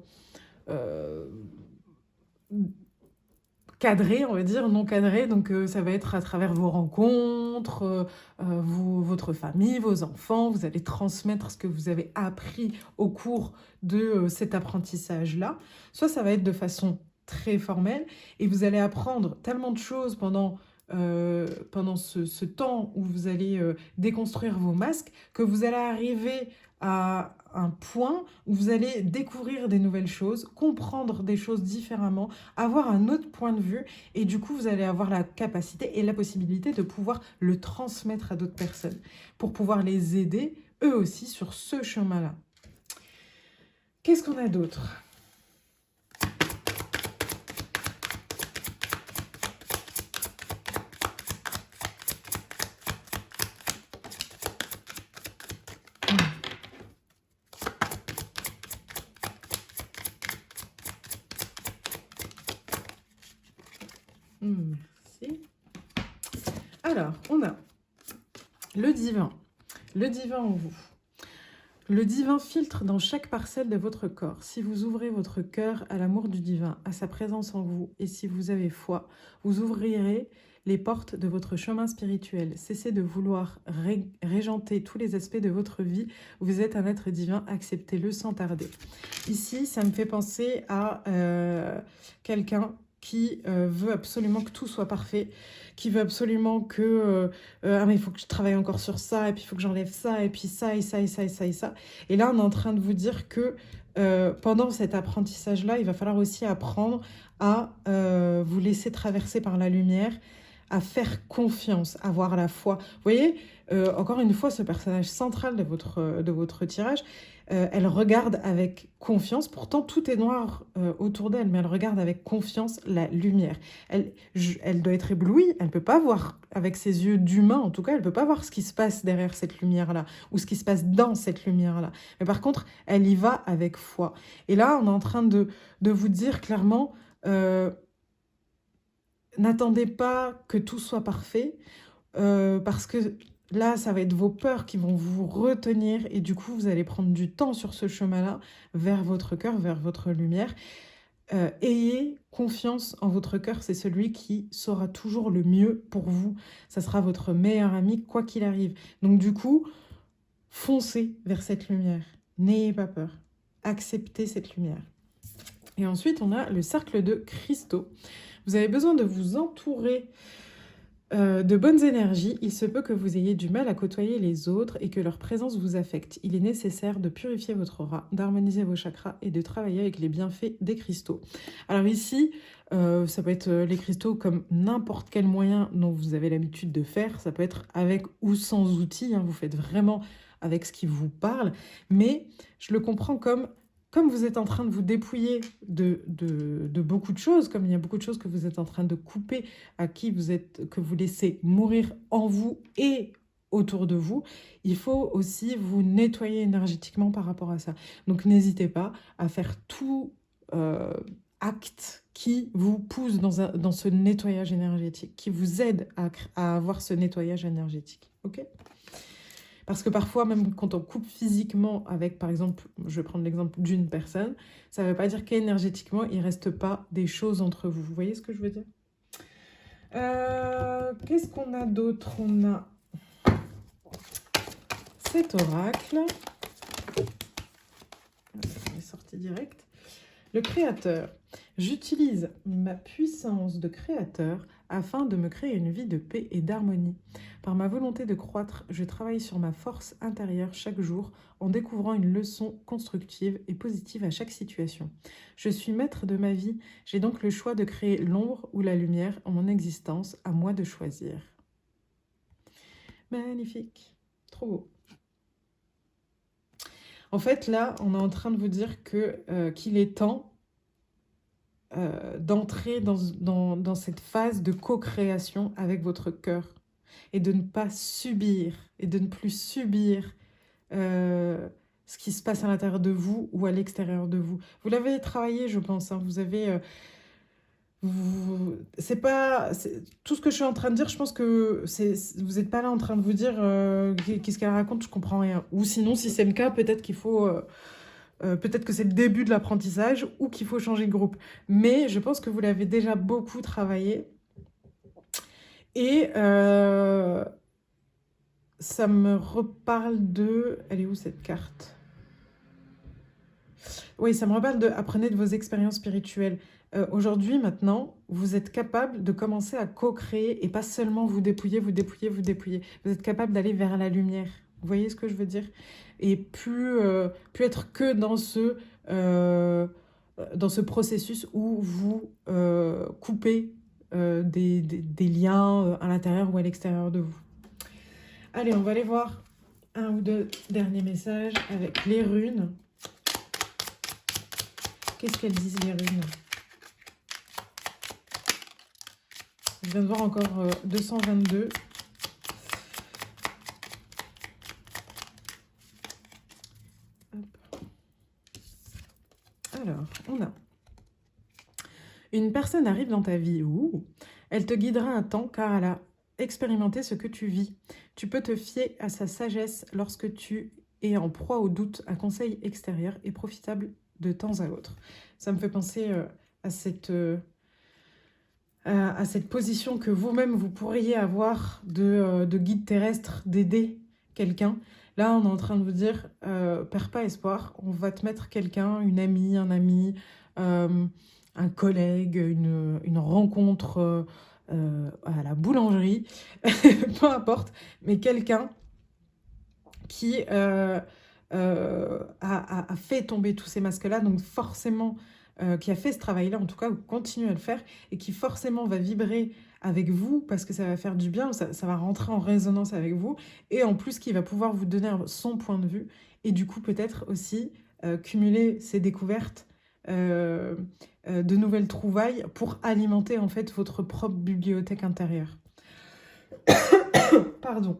cadrée, on va dire, non cadrée, donc ça va être à travers vos rencontres, votre famille, vos enfants, vous allez transmettre ce que vous avez appris au cours de cet apprentissage-là. Soit ça va être de façon très formelle, et vous allez apprendre tellement de choses pendant ce temps où vous allez déconstruire vos masques, que vous allez arriver à un point où vous allez découvrir des nouvelles choses, comprendre des choses différemment, avoir un autre point de vue, et du coup vous allez avoir la capacité et la possibilité de pouvoir le transmettre à d'autres personnes, pour pouvoir les aider eux aussi sur ce chemin-là. Qu'est-ce qu'on a d'autre ? Merci. Alors, on a le divin en vous. Le divin filtre dans chaque parcelle de votre corps. Si vous ouvrez votre cœur à l'amour du divin, à sa présence en vous, et si vous avez foi, vous ouvrirez les portes de votre chemin spirituel. Cessez de vouloir régenter tous les aspects de votre vie. Vous êtes un être divin, acceptez-le sans tarder. Ici, ça me fait penser à quelqu'un qui veut absolument que tout soit parfait, qui veut absolument que ah mais il faut que je travaille encore sur ça, et puis il faut que j'enlève ça, et puis ça, et ça, et ça, et ça, et ça. Et là, on est en train de vous dire que pendant cet apprentissage-là, il va falloir aussi apprendre à vous laisser traverser par la lumière, à faire confiance, à avoir la foi. Vous voyez, encore une fois, ce personnage central de votre tirage, elle regarde avec confiance, pourtant tout est noir autour d'elle, mais elle regarde avec confiance la lumière. Elle doit être éblouie, elle ne peut pas voir avec ses yeux d'humain, en tout cas, elle ne peut pas voir ce qui se passe derrière cette lumière-là, ou ce qui se passe dans cette lumière-là. Mais par contre, elle y va avec foi. Et là, on est en train de vous dire clairement, n'attendez pas que tout soit parfait, parce que là, ça va être vos peurs qui vont vous retenir, et du coup, vous allez prendre du temps sur ce chemin-là, vers votre cœur, vers votre lumière. Ayez confiance en votre cœur, c'est celui qui saura toujours le mieux pour vous. Ça sera votre meilleur ami, quoi qu'il arrive. Donc du coup, foncez vers cette lumière. N'ayez pas peur. Acceptez cette lumière. Et ensuite, on a le cercle de cristaux. Vous avez besoin de vous entourer de bonnes énergies. Il se peut que vous ayez du mal à côtoyer les autres et que leur présence vous affecte. Il est nécessaire de purifier votre aura, d'harmoniser vos chakras et de travailler avec les bienfaits des cristaux. Alors ici, ça peut être les cristaux comme n'importe quel moyen dont vous avez l'habitude de faire. Ça peut être avec ou sans outils, hein. Vous faites vraiment avec ce qui vous parle. Mais je le comprends comme vous êtes en train de vous dépouiller de beaucoup de choses, comme il y a beaucoup de choses que vous êtes en train de couper, que vous laissez mourir en vous et autour de vous, il faut aussi vous nettoyer énergétiquement par rapport à ça. Donc n'hésitez pas à faire tout acte qui vous pousse dans ce nettoyage énergétique, qui vous aide à avoir ce nettoyage énergétique. Ok ? Parce que parfois, même quand on coupe physiquement avec, par exemple, je vais prendre l'exemple d'une personne, ça ne veut pas dire qu'énergétiquement, il ne reste pas des choses entre vous. Vous voyez ce que je veux dire ? Qu'est-ce qu'on a d'autre ? On a cet oracle. Il est sorti direct. Le créateur. J'utilise ma puissance de créateur afin de me créer une vie de paix et d'harmonie. Par ma volonté de croître, je travaille sur ma force intérieure chaque jour en découvrant une leçon constructive et positive à chaque situation. Je suis maître de ma vie, j'ai donc le choix de créer l'ombre ou la lumière en mon existence, à moi de choisir. Magnifique, trop beau. En fait, là, on est en train de vous dire qu'il est temps d'entrer dans cette phase de co-création avec votre cœur et de ne pas subir et de ne plus subir ce qui se passe à l'intérieur de vous ou à l'extérieur de vous. Vous l'avez travaillé, je pense. Hein, vous avez... c'est pas tout ce que je suis en train de dire. Je pense que vous n'êtes pas là en train de vous dire qu'est-ce qu'elle raconte, je comprends rien. Ou sinon, si c'est le cas, peut-être qu'il faut... peut-être que c'est le début de l'apprentissage ou qu'il faut changer de groupe. Mais je pense que vous l'avez déjà beaucoup travaillé. Et ça me reparle de... Elle est où cette carte? Oui, ça me reparle de apprenez de vos expériences spirituelles. Aujourd'hui, maintenant, vous êtes capable de commencer à co-créer et pas seulement vous dépouiller, vous dépouiller, vous dépouiller. Vous êtes capable d'aller vers la lumière. Vous voyez ce que je veux dire? Et plus être que dans ce processus où vous coupez des liens à l'intérieur ou à l'extérieur de vous. Allez, on va aller voir un ou deux derniers messages avec les runes. Qu'est-ce qu'elles disent, les runes? Je viens de voir encore 222. Hop. Alors, on a... Une personne arrive dans ta vie. Ouh. Elle te guidera un temps car elle a expérimenté ce que tu vis. Tu peux te fier à sa sagesse lorsque tu es en proie au doute. Un conseil extérieur est profitable de temps à autre. Ça me fait penser à cette position que vous-même, vous pourriez avoir de guide terrestre, d'aider quelqu'un. Là, on est en train de vous dire, perds pas espoir, on va te mettre quelqu'un, une amie, un ami, un collègue, une rencontre à la boulangerie, peu importe, mais quelqu'un qui a fait tomber tous ces masques-là, donc forcément, qui a fait ce travail-là, en tout cas, ou continue à le faire, et qui forcément va vibrer avec vous, parce que ça va faire du bien, ça va rentrer en résonance avec vous, et en plus, qui va pouvoir vous donner son point de vue, et du coup, peut-être aussi cumuler ces découvertes, de nouvelles trouvailles, pour alimenter, en fait, votre propre bibliothèque intérieure. Pardon.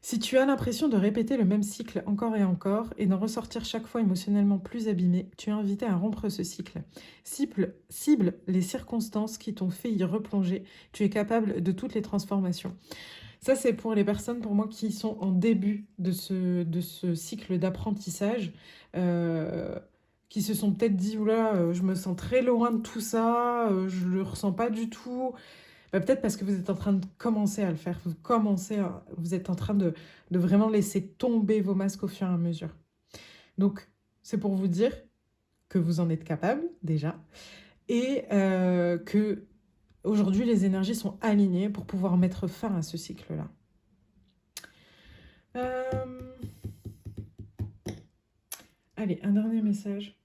Si tu as l'impression de répéter le même cycle encore et encore et d'en ressortir chaque fois émotionnellement plus abîmé, tu es invité à rompre ce cycle. Cible les circonstances qui t'ont fait y replonger. Tu es capable de toutes les transformations. Ça, c'est pour les personnes, pour moi, qui sont en début de ce cycle d'apprentissage, qui se sont peut-être dit, oula, je me sens très loin de tout ça, je le ressens pas du tout. Peut-être parce que vous êtes en train de commencer à le faire. Vous êtes en train de vraiment laisser tomber vos masques au fur et à mesure. Donc, c'est pour vous dire que vous en êtes capable, déjà, et que aujourd'hui, les énergies sont alignées pour pouvoir mettre fin à ce cycle-là. Allez, un dernier message.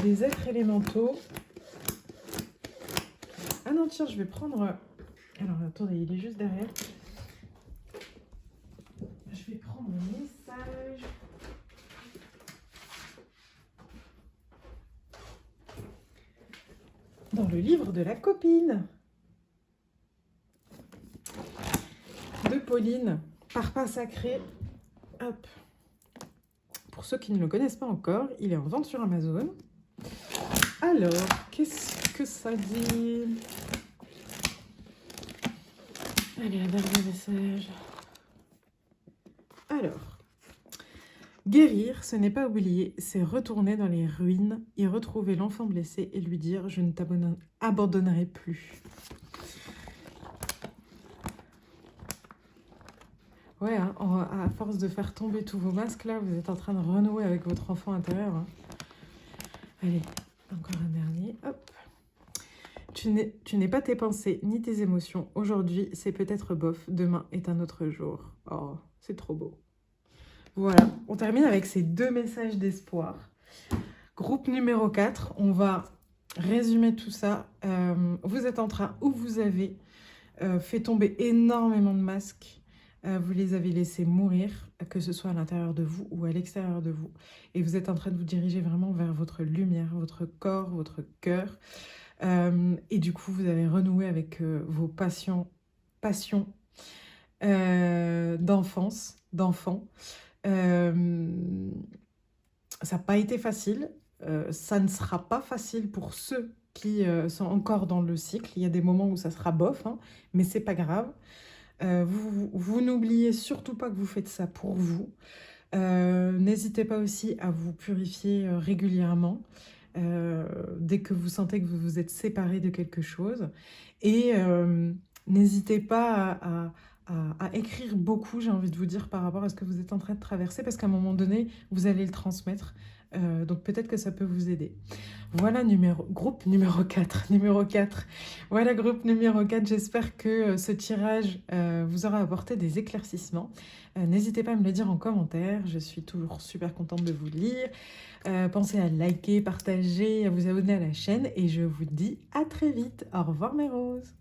Des êtres élémentaux. Ah non, tiens, je vais prendre... Alors, attendez, il est juste derrière. Je vais prendre un message. Dans le livre de la copine. De Pauline, Parpaing Sacré. Hop. Pour ceux qui ne le connaissent pas encore, il est en vente sur Amazon. Alors, qu'est-ce que ça dit? Allez, un dernier message. Alors, guérir, ce n'est pas oublier, c'est retourner dans les ruines, y retrouver l'enfant blessé et lui dire « Je ne t'abandonnerai plus ». Ouais, hein, à force de faire tomber tous vos masques, là, vous êtes en train de renouer avec votre enfant intérieur. Hein. Allez, encore un dernier. Hop. tu n'es pas tes pensées ni tes émotions. Aujourd'hui, c'est peut-être bof. Demain est un autre jour. Oh, c'est trop beau. Voilà, on termine avec ces 2 messages d'espoir. Groupe numéro 4, on va résumer tout ça. Vous êtes en train, ou vous avez fait tomber énormément de masques. Vous les avez laissés mourir, que ce soit à l'intérieur de vous ou à l'extérieur de vous. Et vous êtes en train de vous diriger vraiment vers votre lumière, votre corps, votre cœur. Et du coup, vous avez renoué avec vos passions d'enfance, d'enfants. Ça n'a pas été facile. Ça ne sera pas facile pour ceux qui sont encore dans le cycle. Il y a des moments où ça sera bof, hein, mais c'est pas grave. Vous n'oubliez surtout pas que vous faites ça pour vous. N'hésitez pas aussi à vous purifier régulièrement dès que vous sentez que vous vous êtes séparé de quelque chose. Et n'hésitez pas à écrire beaucoup, j'ai envie de vous dire, par rapport à ce que vous êtes en train de traverser, parce qu'à un moment donné, vous allez le transmettre. Donc peut-être que ça peut vous aider. Voilà groupe numéro 4. Numéro 4. Voilà groupe numéro 4. J'espère que ce tirage vous aura apporté des éclaircissements. N'hésitez pas à me le dire en commentaire. Je suis toujours super contente de vous lire. Pensez à liker, partager, à vous abonner à la chaîne. Et je vous dis à très vite. Au revoir mes roses.